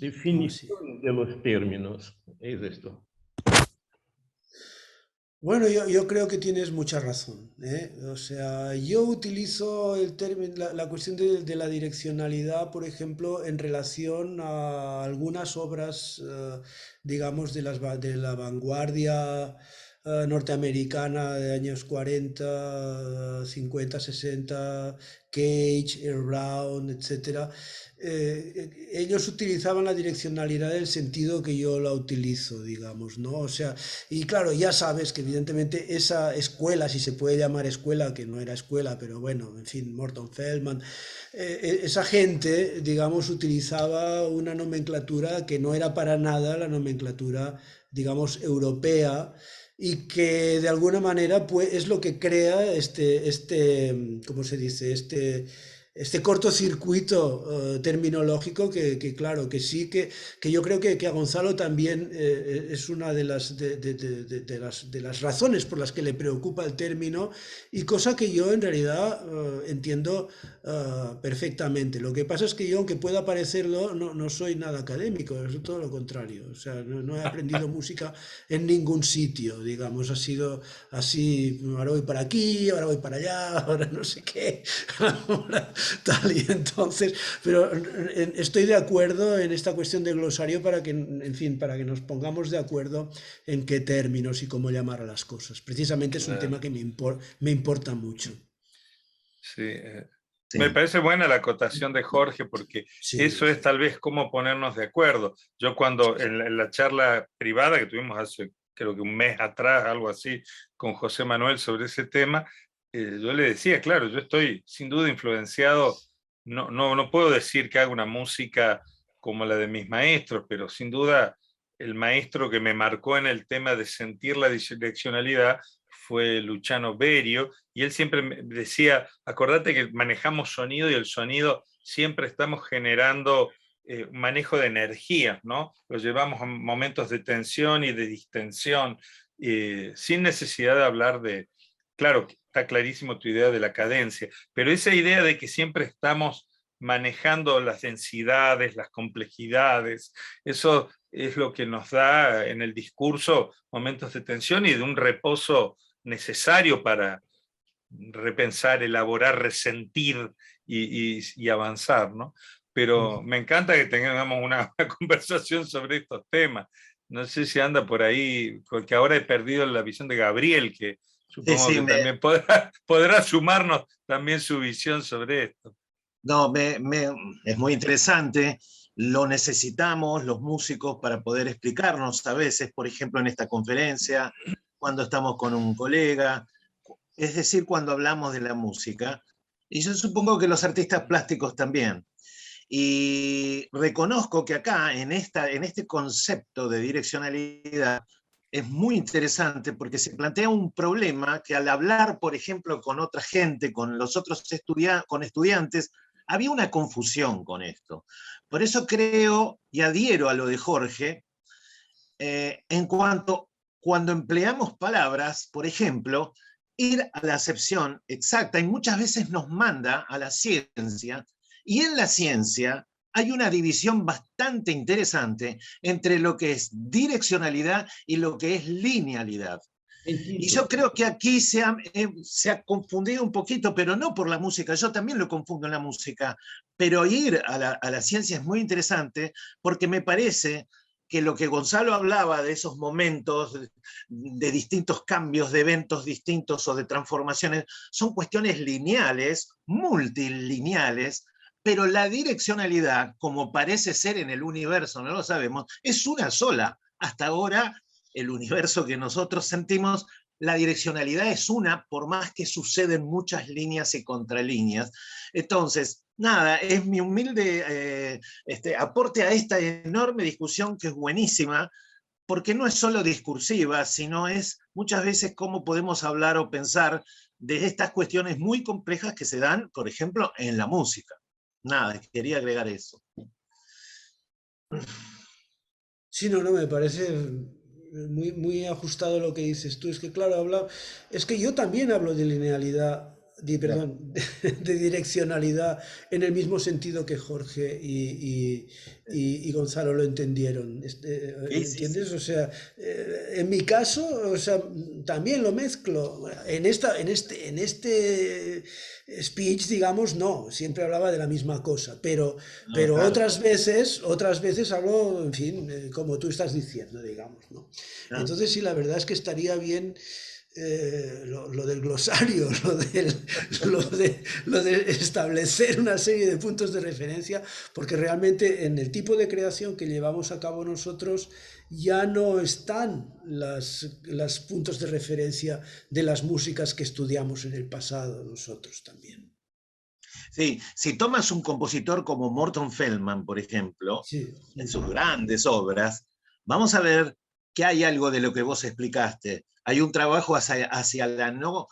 definición de los términos. Es esto. Bueno, yo creo que tienes mucha razón, ¿eh? O sea, yo utilizo el término, la cuestión de la direccionalidad, por ejemplo, en relación a algunas obras, digamos, de la vanguardia norteamericana de años 40, 50, 60, Cage, Earl Brown, etcétera. Ellos utilizaban la direccionalidad del sentido que yo la utilizo, digamos, ¿no? O sea, y claro, ya sabes que evidentemente esa escuela, si se puede llamar escuela, que no era escuela, pero bueno, en fin, Morton Feldman, esa gente, digamos, utilizaba una nomenclatura que no era para nada la nomenclatura, digamos, europea y que de alguna manera pues, es lo que crea ¿cómo se dice? Este cortocircuito terminológico claro, que sí, que yo creo que a Gonzalo también es una de las razones por las que le preocupa el término y cosa que yo en realidad entiendo perfectamente. Lo que pasa es que yo, aunque pueda parecerlo, no soy nada académico, es todo lo contrario. O sea, no he aprendido música en ningún sitio, digamos, ha sido así, ahora voy para aquí, ahora voy para allá, ahora no sé qué, ahora tal, y entonces, pero estoy de acuerdo en esta cuestión de glosario para que, en fin, para que nos pongamos de acuerdo en qué términos y cómo llamar a las cosas. Precisamente es un tema Claro, que me importa mucho. sí. Me Sí, parece buena la acotación de Jorge porque Sí, eso es sí. tal vez cómo ponernos de acuerdo. Yo cuando en la charla privada que tuvimos hace creo que un mes atrás, algo así, con José Manuel sobre ese tema, yo le decía, claro, yo estoy sin duda influenciado, no puedo decir que haga una música como la de mis maestros, pero sin duda el maestro que me marcó en el tema de sentir la direccionalidad fue Luciano Berio, y él siempre me decía, acordate que manejamos sonido y el sonido siempre estamos generando un manejo de energías, ¿no? Lo llevamos a momentos de tensión y de distensión, sin necesidad de hablar de, claro, está clarísimo tu idea de la cadencia, pero esa idea de que siempre estamos manejando las densidades, las complejidades, eso es lo que nos da en el discurso momentos de tensión y de un reposo necesario para repensar, elaborar, resentir y avanzar, ¿no? Pero me encanta que tengamos una conversación sobre estos temas. No sé si anda por ahí, porque ahora he perdido la visión de Gabriel, que sí, supongo sí, que también podrá sumarnos también su visión sobre esto. no, es muy interesante. Lo necesitamos los músicos para poder explicarnos a veces, por ejemplo, en esta conferencia, cuando estamos con un colega, es decir, cuando hablamos de la música. Y yo supongo que los artistas plásticos también. Y reconozco que acá, en este concepto de direccionalidad, es muy interesante porque se plantea un problema que al hablar, por ejemplo, con otra gente, con los otros con estudiantes, había una confusión con esto. Por eso creo y adhiero a lo de Jorge, en cuanto cuando empleamos palabras, por ejemplo, ir a la acepción exacta y muchas veces nos manda a la ciencia, y en la ciencia hay una división bastante interesante entre lo que es direccionalidad y lo que es linealidad. Y yo creo que aquí se ha confundido un poquito, pero no por la música, yo también lo confundo en la música, pero ir a la ciencia es muy interesante porque me parece que lo que Gonzalo hablaba de esos momentos, de distintos cambios, de eventos distintos o de transformaciones, son cuestiones lineales, multilineales, pero la direccionalidad, como parece ser en el universo, no lo sabemos, es una sola. Hasta ahora el universo que nosotros sentimos, la direccionalidad es una, por más que suceden muchas líneas y contralíneas. Entonces, nada, es mi humilde aporte a esta enorme discusión que es buenísima, porque no es solo discursiva, sino es muchas veces cómo podemos hablar o pensar de estas cuestiones muy complejas que se dan, por ejemplo, en la música. Nada, quería agregar eso. Sí, no, me parece muy ajustado lo que dices tú. Es que, claro, es que yo también hablo de linealidad perdón, de direccionalidad en el mismo sentido que Jorge y Gonzalo lo entendieron. ¿Entiendes? O sea, en mi caso, o sea, también lo mezclo. En este speech, digamos, no, siempre hablaba de la misma cosa, pero claro. otras veces hablo, en fin, como tú estás diciendo, digamos, ¿no? Claro. Entonces sí, la verdad es que estaría bien lo del glosario, lo de establecer una serie de puntos de referencia, porque realmente en el tipo de creación que llevamos a cabo nosotros ya no están los puntos de referencia de las músicas que estudiamos en el pasado nosotros también. Sí, si tomas un compositor como Morton Feldman, por ejemplo, Sí. en sus grandes obras, vamos a ver que hay algo de lo que vos explicaste. Hay un trabajo hacia la no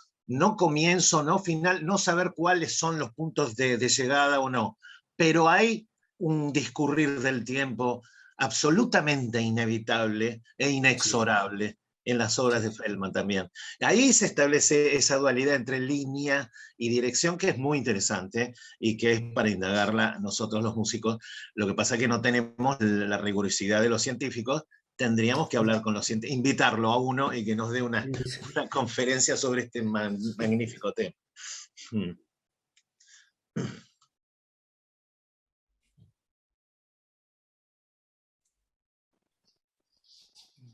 comienzo, no final, no saber cuáles son los puntos de llegada o no, pero hay un discurrir del tiempo absolutamente inevitable e inexorable en las obras de Feldman también. Ahí se establece esa dualidad entre línea y dirección que es muy interesante y que es para indagarla nosotros los músicos. Lo que pasa es que no tenemos la rigurosidad de los científicos. Tendríamos que hablar con los científicos, invitarlo a uno y que nos dé una conferencia sobre este magnífico tema.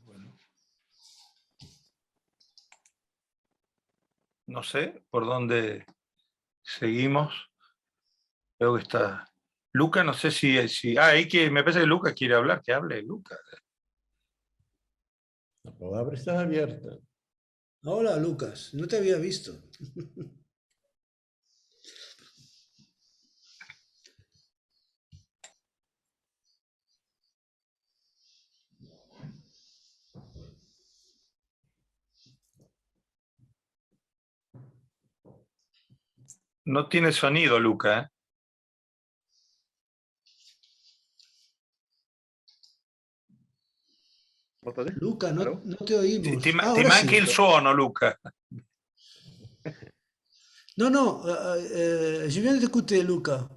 Bueno. No sé por dónde seguimos. Creo que está Luca, no sé si me parece que Luca quiere hablar, que hable Luca. La palabra está abierta. Hola, Lucas, no te había visto. No tiene sonido, Luca, ¿eh? Luca, no te oímos. Ti Ahora manca sí. il suono, Luca. Non, je viens d'écouter Luca.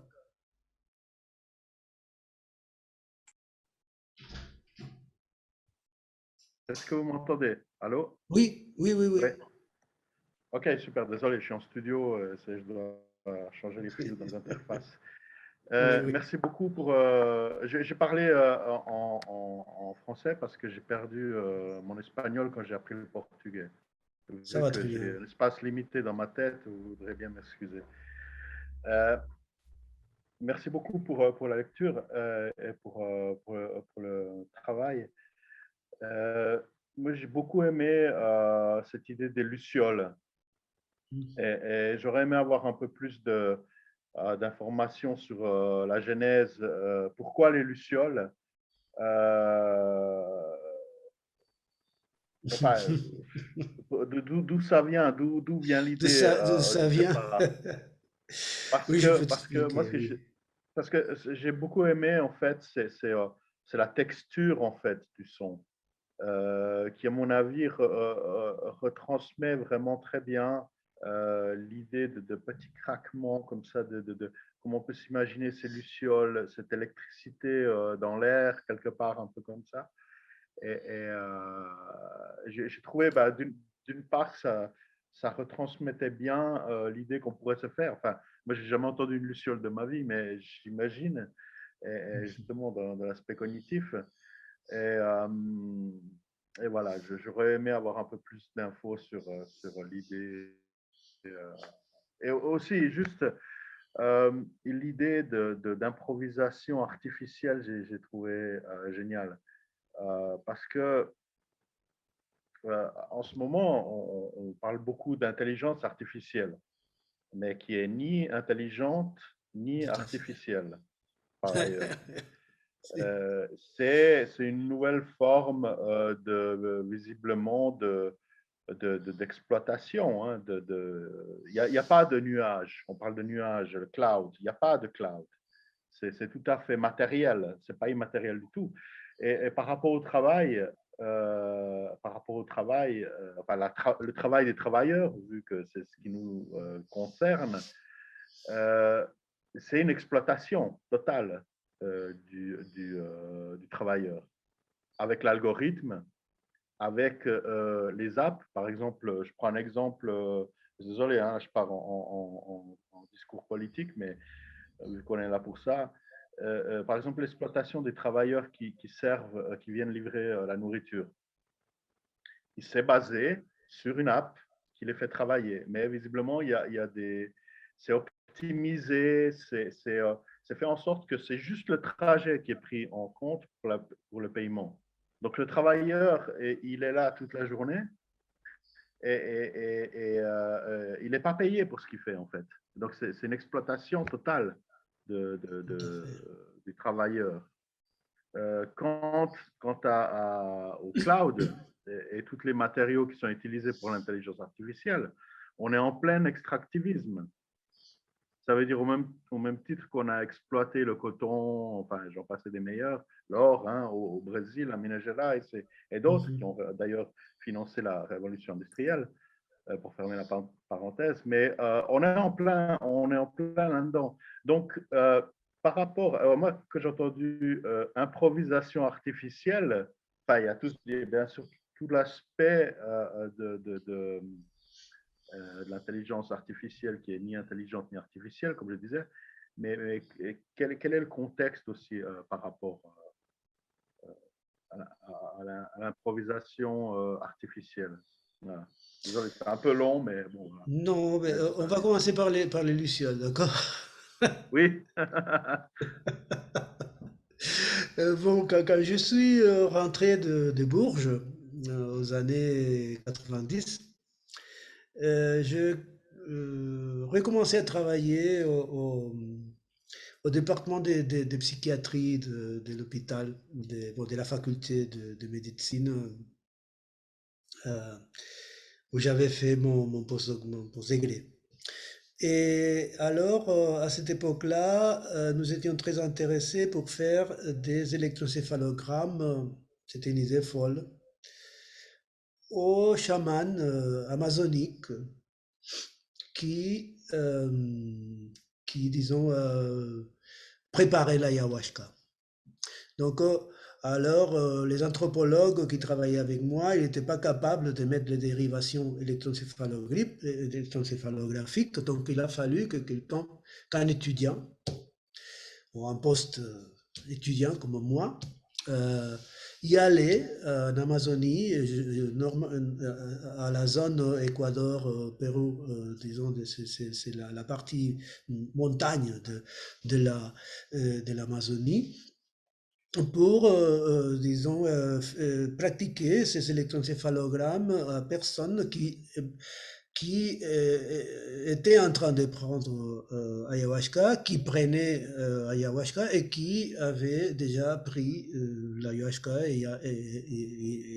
Est-ce que vous m'entendez? Allô? Oui, oui, oui, oui. Ouais. Ok, super. Désolé, je suis en studio. Je dois changer les fils dans l'interface. Oui, oui. Merci beaucoup pour. J'ai parlé en français parce que j'ai perdu mon espagnol quand j'ai appris le portugais. Ça Vu va que très j'ai bien. un espace limité dans ma tête, vous voudrez bien m'excuser. Merci beaucoup pour la lecture et pour le travail. Moi, j'ai beaucoup aimé cette idée des lucioles. Et j'aurais aimé avoir un peu plus d'informations sur la genèse. Pourquoi les lucioles? Enfin, d'où ça vient? D'où vient l'idée? De Je ça ne sais vient. pas. Oui, je peux Parce que moi, t'expliquer. Oui. parce que j'ai beaucoup aimé, en fait, c'est la texture, en fait, du son, qui, à mon avis, retransmet vraiment très bien l'idée de petits craquements comme ça, comment on peut s'imaginer ces lucioles, cette électricité dans l'air, quelque part, un peu comme ça. Et j'ai trouvé, d'une part, que ça retransmettait bien l'idée qu'on pourrait se faire. Enfin, moi, j'ai jamais entendu une luciole de ma vie, mais j'imagine, et justement dans l'aspect cognitif. Et voilà, j'aurais aimé avoir un peu plus d'infos sur l'idée. Et aussi, juste l'idée d'improvisation artificielle, j'ai trouvé génial. Parce que en ce moment, on parle beaucoup d'intelligence artificielle, mais qui est ni intelligente ni artificielle, par ailleurs. C'est une nouvelle forme visiblement d'exploitation. Hein, il n'y a pas de nuage. On parle de nuage, le cloud. Il n'y a pas de cloud. C'est tout à fait matériel. Ce n'est pas immatériel du tout. Et par rapport au travail, au travail, enfin le travail des travailleurs, vu que c'est ce qui nous concerne, c'est une exploitation totale du travailleur. Avec l'algorithme, avec les apps, par exemple, je prends un exemple, désolé, hein, je pars en discours politique, mais vu qu'on est là pour ça, par exemple, l'exploitation des travailleurs qui servent, qui viennent livrer la nourriture. Il s'est basé sur une app qui les fait travailler, mais visiblement, il y a des... C'est optimisé, c'est fait en sorte que c'est juste le trajet qui est pris en compte pour le paiement. Donc, le travailleur, il est là toute la journée et il n'est pas payé pour ce qu'il fait, en fait. Donc, c'est une exploitation totale du travailleur. Quant au cloud et tous les matériaux qui sont utilisés pour l'intelligence artificielle, on est en plein extractivisme. Ça veut dire au même titre qu'on a exploité le coton, enfin j'en passe des meilleurs, l'or hein, au Brésil, à Minas Gerais et d'autres qui ont d'ailleurs financé la révolution industrielle, pour fermer la parenthèse, mais on est en plein là-dedans. Donc, par rapport, moi, que j'ai entendu improvisation artificielle, enfin, il y a bien sûr tout l'aspect de l'intelligence artificielle qui est ni intelligente ni artificielle, comme je disais, mais quel est le contexte aussi par rapport à l'improvisation artificielle? Voilà. Désolé, c'est un peu long, mais bon. Voilà. Non, mais on va commencer par les lucioles, d'accord? Oui. Bon, quand je suis rentré de Bourges aux années 90, je recommençais à travailler au département de psychiatrie de l'hôpital, de la faculté de médecine, où j'avais fait mon post-degré. Et alors, à cette époque-là, nous étions très intéressés pour faire des électrocéphalogrammes, c'était une idée folle, aux chamans amazoniques qui disons, préparaient l'ayahuasca. Donc, alors, les anthropologues qui travaillaient avec moi, ils n'étaient pas capables de mettre les dérivations électroencéphalographiques, donc il a fallu que qu'un étudiant, ou un post-étudiant comme moi, y allait en Amazonie, à la zone Équateur, Pérou, disons, c'est la partie montagne de l'Amazonie, pour, disons, pratiquer ces électroencéphalogrammes à personnes qui étaient en train de prendre ayahuasca, qui prenaient ayahuasca et qui avaient déjà pris l'ayahuasca et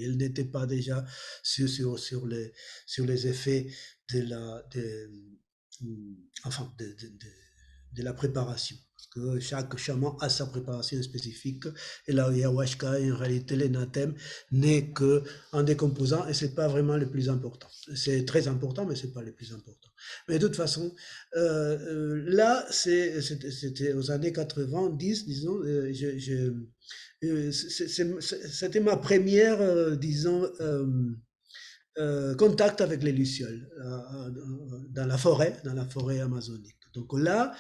elles n'étaient pas déjà sur les effets de la préparation. Parce que chaque chaman a sa préparation spécifique et l'ayahuasca, en réalité, l'énathème n'est qu'un des composants et c'est pas vraiment le plus important. C'est très important, mais c'est pas le plus important. Mais de toute façon, là, c'était aux années 90, disons, c'était ma première, disons, contact avec les lucioles dans la forêt amazonique. Donc là,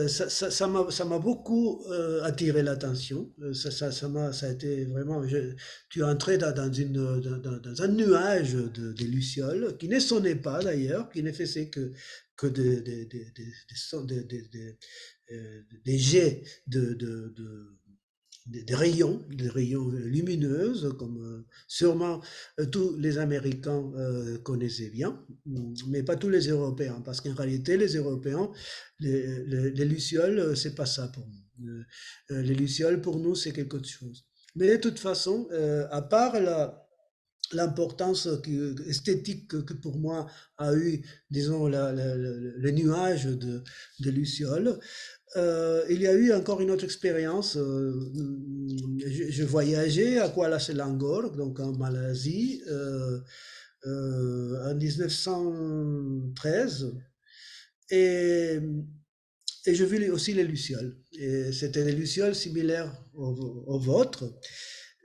ça m'a beaucoup attiré l'attention. Ça a été vraiment. Tu es entré dans un nuage de lucioles qui ne sonnaient pas d'ailleurs, qui ne faisaient que des jets des rayons lumineuses, comme sûrement tous les Américains connaissaient bien, mais pas tous les Européens, parce qu'en réalité, les Européens, les lucioles, c'est pas ça pour nous. Les lucioles, pour nous, c'est quelque chose. Mais de toute façon, à part l'importance esthétique que pour moi a eu, disons, le nuage de lucioles, il y a eu encore une autre expérience. Je voyageais à Kuala Selangor, donc en Malaisie, en 1913, et je vis aussi les lucioles. Et c'était des lucioles similaires aux vôtres.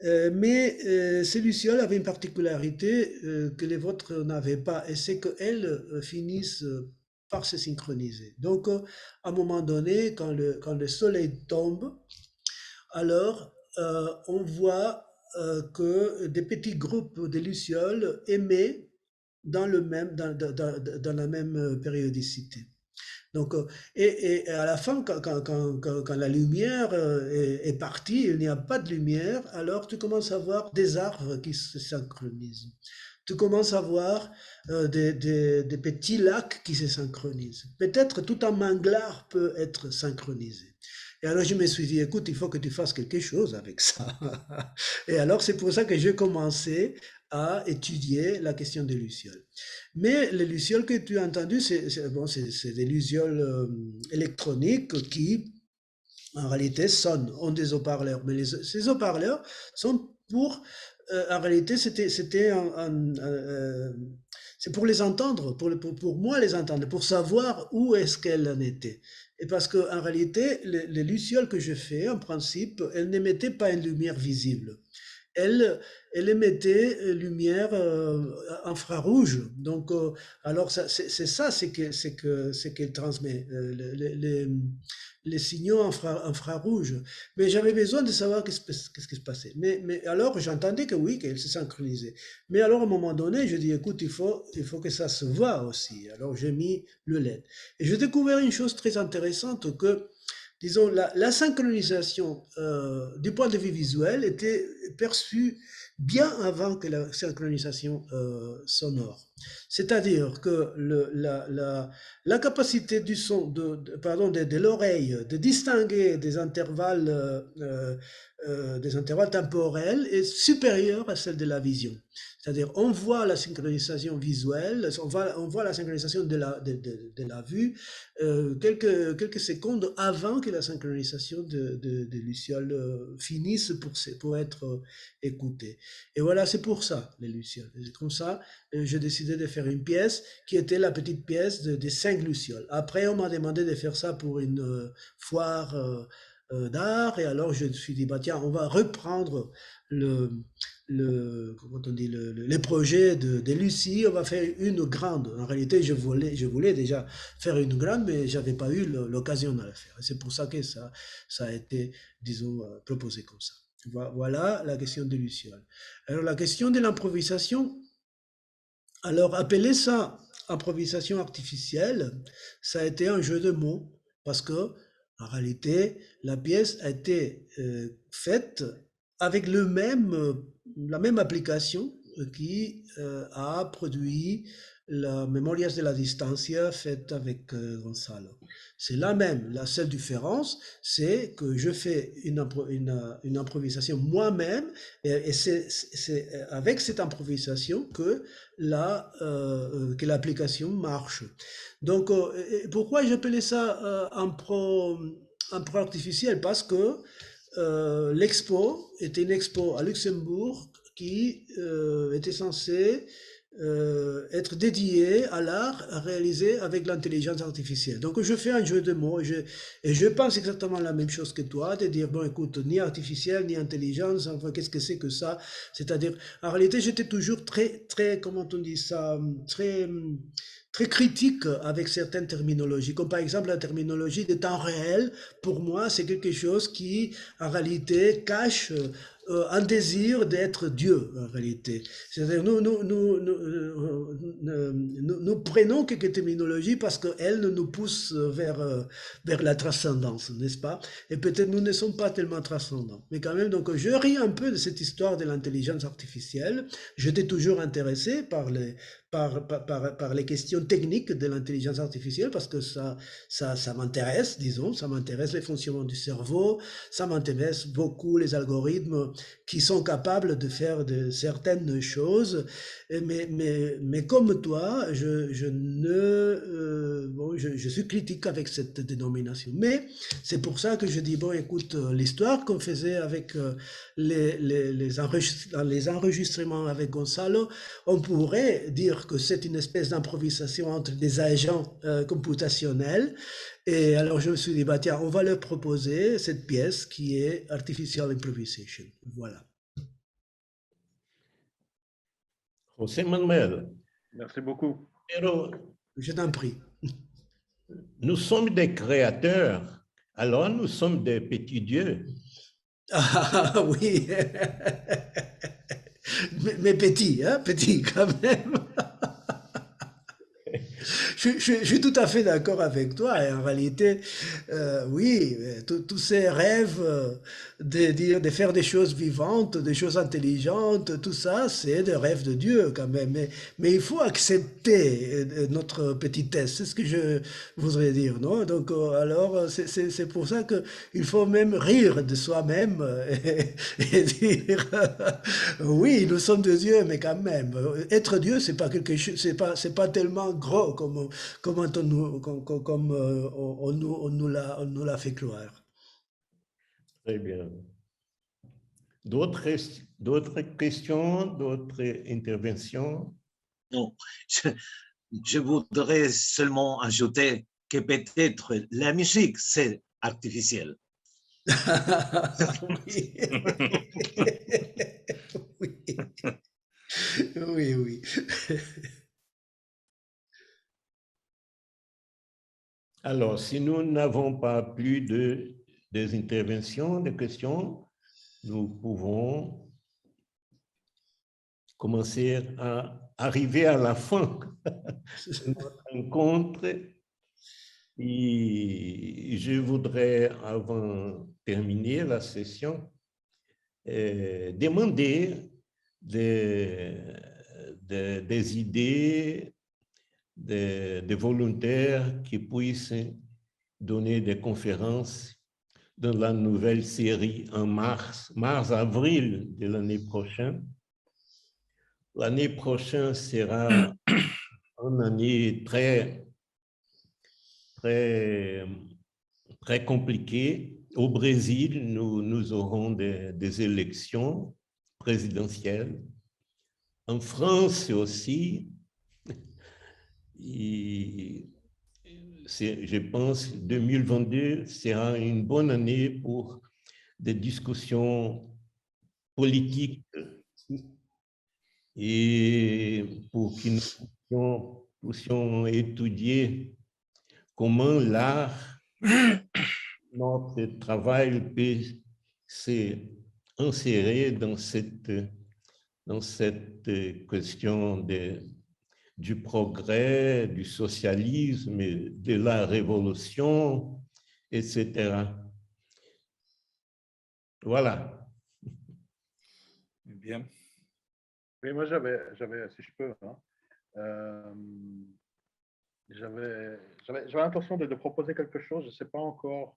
Mais ces lucioles avaient une particularité que les vôtres n'avaient pas, et c'est qu'elles finissent par se synchroniser. Donc, à un moment donné, quand le soleil tombe, alors on voit que des petits groupes de lucioles émettent dans la même périodicité. Donc, et à la fin, quand la lumière est partie, il n'y a pas de lumière, alors tu commences à voir des arbres qui se synchronisent. Tu commences à voir des petits lacs qui se synchronisent. Peut-être tout un manglar peut être synchronisé. Et alors je me suis dit, écoute, il faut que tu fasses quelque chose avec ça. Et alors c'est pour ça que j'ai commencé à étudier la question des lucioles. Mais les lucioles que tu as entendues, c'est des lucioles électroniques qui, en réalité, sonnent, ont des haut-parleurs. Mais ces haut-parleurs sont pour, en réalité, c'est pour les entendre, pour moi les entendre, pour savoir où est-ce qu'elles en étaient. Et parce qu'en réalité, les lucioles que je fais, en principe, elles n'émettaient pas une lumière visible. Elle émettait lumière infrarouge. Donc, alors c'est ça, c'est qu'elle transmet les signaux infrarouges. Mais j'avais besoin de savoir qu'est-ce qui se passait. Mais alors j'entendais que oui, qu'elle se synchronisait. Mais alors à un moment donné, je dis écoute, il faut que ça se voit aussi. Alors j'ai mis le LED. Et j'ai découvert une chose très intéressante que disons, la synchronisation du point de vue visuel était perçue bien avant que la synchronisation sonore. C'est-à-dire que la capacité du son, de l'oreille, de distinguer des intervalles temporels est supérieure à celle de la vision. C'est-à-dire, on voit la synchronisation visuelle, on voit la synchronisation de la vue quelques secondes avant que la synchronisation de lucioles finisse pour être écoutée. Et voilà, c'est pour ça, les lucioles. Et comme ça, j'ai décidé de faire une pièce qui était la petite pièce des 5 lucioles. Après, on m'a demandé de faire ça pour une foire d'art, et alors je me suis dit, bah tiens, on va reprendre les projets de Lucie, on va faire une grande. En réalité, je voulais déjà faire une grande, mais j'avais pas eu l'occasion de le faire. C'est pour ça que ça a été, disons, proposé comme ça. Voilà la question de lucioles. Alors la question de l'improvisation, alors appeler ça improvisation artificielle, ça a été un jeu de mots, parce que en réalité, la pièce a été faite avec la même application qui a produit la Memorias de la Distancia faite avec Gonzalo. C'est la même. La seule différence, c'est que je fais une improvisation moi-même, et c'est avec cette improvisation que l'application marche. Donc, pourquoi j'appelais ça impro artificiel? Parce que l'expo était une expo à Luxembourg qui était censée être dédiée à l'art réalisé avec l'intelligence artificielle. Donc je fais un jeu de mots et je pense exactement la même chose que toi, de dire, bon écoute, ni artificiel, ni intelligence, enfin qu'est-ce que c'est que ça? C'est-à-dire, en réalité, j'étais toujours très, comment on dit ça, très critique avec certaines terminologies, comme par exemple la terminologie de temps réel. Pour moi, c'est quelque chose qui, en réalité, cache un désir d'être Dieu, en réalité. C'est-à-dire, nous prenons quelques terminologies parce qu'elles nous poussent vers la transcendance, n'est-ce pas? Et peut-être nous ne sommes pas tellement transcendants. Mais quand même, donc, je ris un peu de cette histoire de l'intelligence artificielle. J'étais toujours intéressé par les questions techniques de l'intelligence artificielle, parce que ça m'intéresse, disons, ça m'intéresse les fonctionnements du cerveau, ça m'intéresse beaucoup les algorithmes qui sont capables de faire de certaines choses. Mais comme toi, je suis critique avec cette dénomination. Mais c'est pour ça que je dis, bon, écoute, l'histoire qu'on faisait avec les enregistrements avec Gonzalo, on pourrait dire que c'est une espèce d'improvisation entre des agents computationnels. Et alors je me suis dit, bah tiens, on va leur proposer cette pièce qui est Artificial Improvisation. Voilà. José Manuel, Merci beaucoup. pero Je t'en prie. nous sommes des créateurs, alors nous sommes des petits dieux. Ah oui, mais petit, hein, petit quand même. Je suis tout à fait d'accord avec toi. Et en réalité, oui, tous ces rêves de faire des choses vivantes, des choses intelligentes, tout ça, c'est des rêves de Dieu quand même. Mais il faut accepter notre petitesse, c'est ce que je voudrais dire, non? Donc, alors, c'est pour ça qu'il faut même rire de soi-même et dire, oui, nous sommes des dieux, mais quand même, être Dieu, c'est pas quelque chose, c'est pas tellement gros comme on nous l'a fait croire. Très bien. D'autres questions, d'autres interventions? Non, je voudrais seulement ajouter que peut-être la musique, c'est artificiel. Oui. Oui, oui. Alors, si nous n'avons pas plus des interventions, des questions, nous pouvons commencer à arriver à la fin de notre rencontre. Et je voudrais, avant de terminer la session, demander des idées, des volontaires qui puissent donner des conférences dans la nouvelle série en mars-avril de l'année prochaine. L'année prochaine sera une année très compliquée. Au Brésil, nous aurons des élections présidentielles. En France aussi. Et je pense que 2022 sera une bonne année pour des discussions politiques et pour que nous puissions étudier comment l'art, notre travail peut s'insérer dans cette question du progrès, du socialisme, de la révolution, etc. Voilà. Bien. Oui, moi j'avais, si je peux, hein, j'avais l'intention de proposer quelque chose. Je ne sais pas encore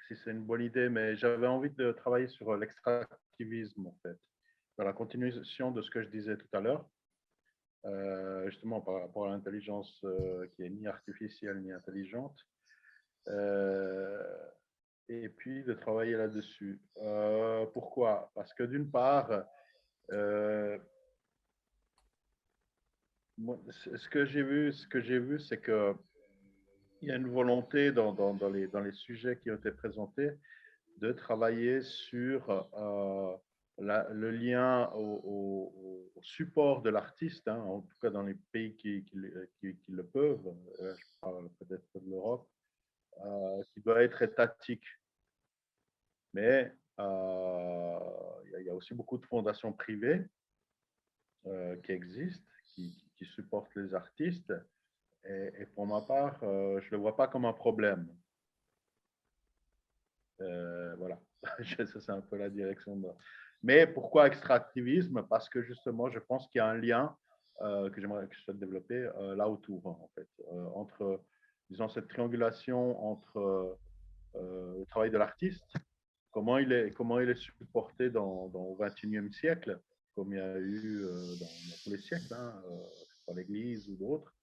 si c'est une bonne idée, mais j'avais envie de travailler sur l'extractivisme, en fait, dans la continuation de ce que je disais tout à l'heure, justement par rapport à l'intelligence qui est ni artificielle ni intelligente, et puis de travailler là-dessus. Pourquoi? Parce que d'une part, ce que j'ai vu, c'est que il y a une volonté dans les sujets qui ont été présentés de travailler sur le lien au support de l'artiste, hein, en tout cas dans les pays qui le peuvent, je parle peut-être de l'Europe, qui doit être étatique. Mais il y a aussi beaucoup de fondations privées qui existent, qui supportent les artistes. Et pour ma part, je ne le vois pas comme un problème. Voilà, ça c'est un peu la direction. Mais pourquoi extractivisme? Parce que justement, je pense qu'il y a un lien que je souhaite développer là autour, en fait, entre, disons, cette triangulation entre le travail de l'artiste comment il est supporté dans le XXIe siècle, comme il y a eu dans tous les siècles, hein, par l'Église ou d'autres.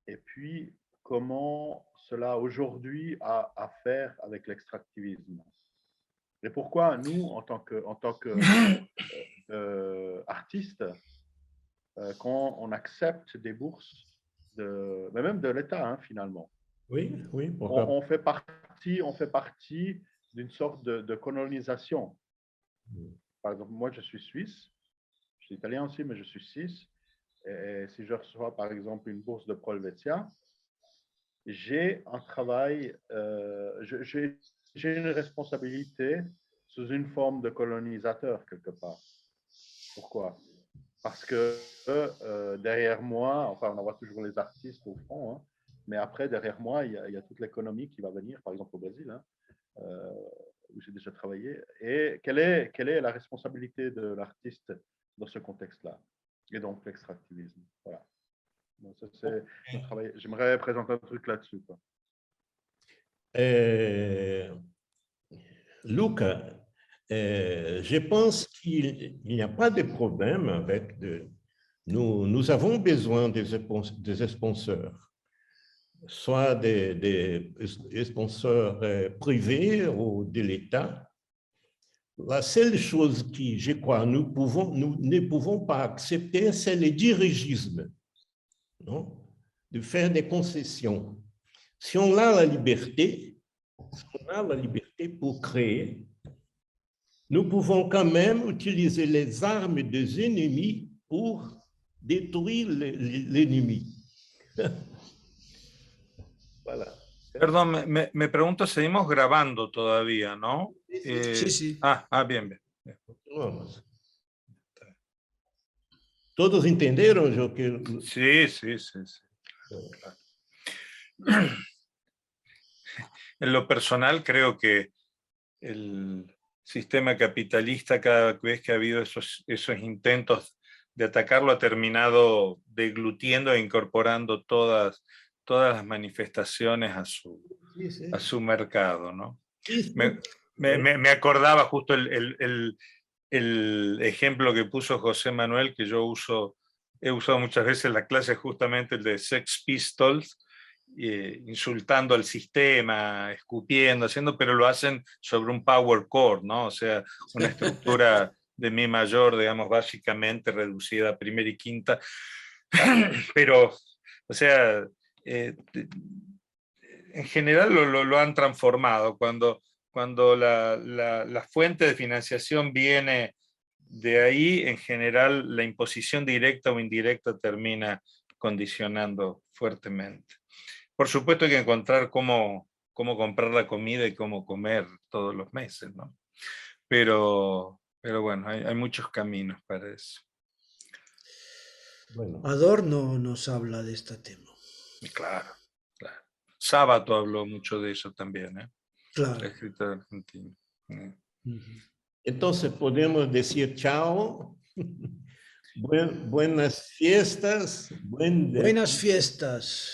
Et puis, comment cela aujourd'hui a à faire avec l'extractivisme. Et pourquoi nous, en tant que artistes, quand on accepte des bourses, mais même de l'État, hein, finalement, Oui, oui, on fait partie d'une sorte de colonisation. Par exemple, moi, je suis suisse, je suis italien aussi, mais je suis suisse. Et si je reçois, par exemple, une bourse de Prolvetia, j'ai un travail, j'ai une responsabilité sous une forme de colonisateur, quelque part. Pourquoi? Parce que derrière moi, enfin, on voit toujours les artistes au fond, hein, mais après, derrière moi, il y a toute l'économie qui va venir, par exemple au Brésil, hein, où j'ai déjà travaillé. Et quelle est la responsabilité de l'artiste dans ce contexte-là? Et donc, l'extractivisme. Voilà. Donc, ça, c'est mon travail. J'aimerais présenter un truc là-dessus, quoi. Luca, je pense qu'il n'y a pas de problème avec nous avons besoin des sponsors, soit des sponsors privés ou de l'État. La seule chose que je crois nous ne pouvons pas accepter, c'est le dirigisme, non? De faire des concessions. Si on a la liberté pour créer, nous pouvons quand même utiliser les armes des ennemis pour détruire l'ennemi. Voilà. Perdón, me pregunto, seguimos grabando todavía, ¿no? Sí, sí. Bien, bien. Vamos. ¿Todos entendieron lo que...? Sí. En lo personal, creo que el sistema capitalista, cada vez que ha habido esos intentos de atacarlo, ha terminado deglutiendo e incorporando todas las manifestaciones a su mercado, ¿no? Me acordaba justo el ejemplo que puso José Manuel, que yo he usado muchas veces en la clase, justamente el de Sex Pistols, insultando al sistema, escupiendo, pero lo hacen sobre un power chord, ¿no? O sea, una estructura de mi mayor, digamos, básicamente reducida a primera y quinta, pero, o sea, en general lo han transformado. Cuando la fuente de financiación viene de ahí, en general la imposición directa o indirecta termina condicionando fuertemente. Por supuesto hay que encontrar cómo comprar la comida y cómo comer todos los meses, ¿no? Pero bueno, hay muchos caminos para eso. Bueno. Adorno nos habla de este tema. Claro. Sábato habló mucho de eso también, ¿eh? Claro. El escritor argentino. Entonces podemos decir chao. Buenas fiestas. Buenas fiestas.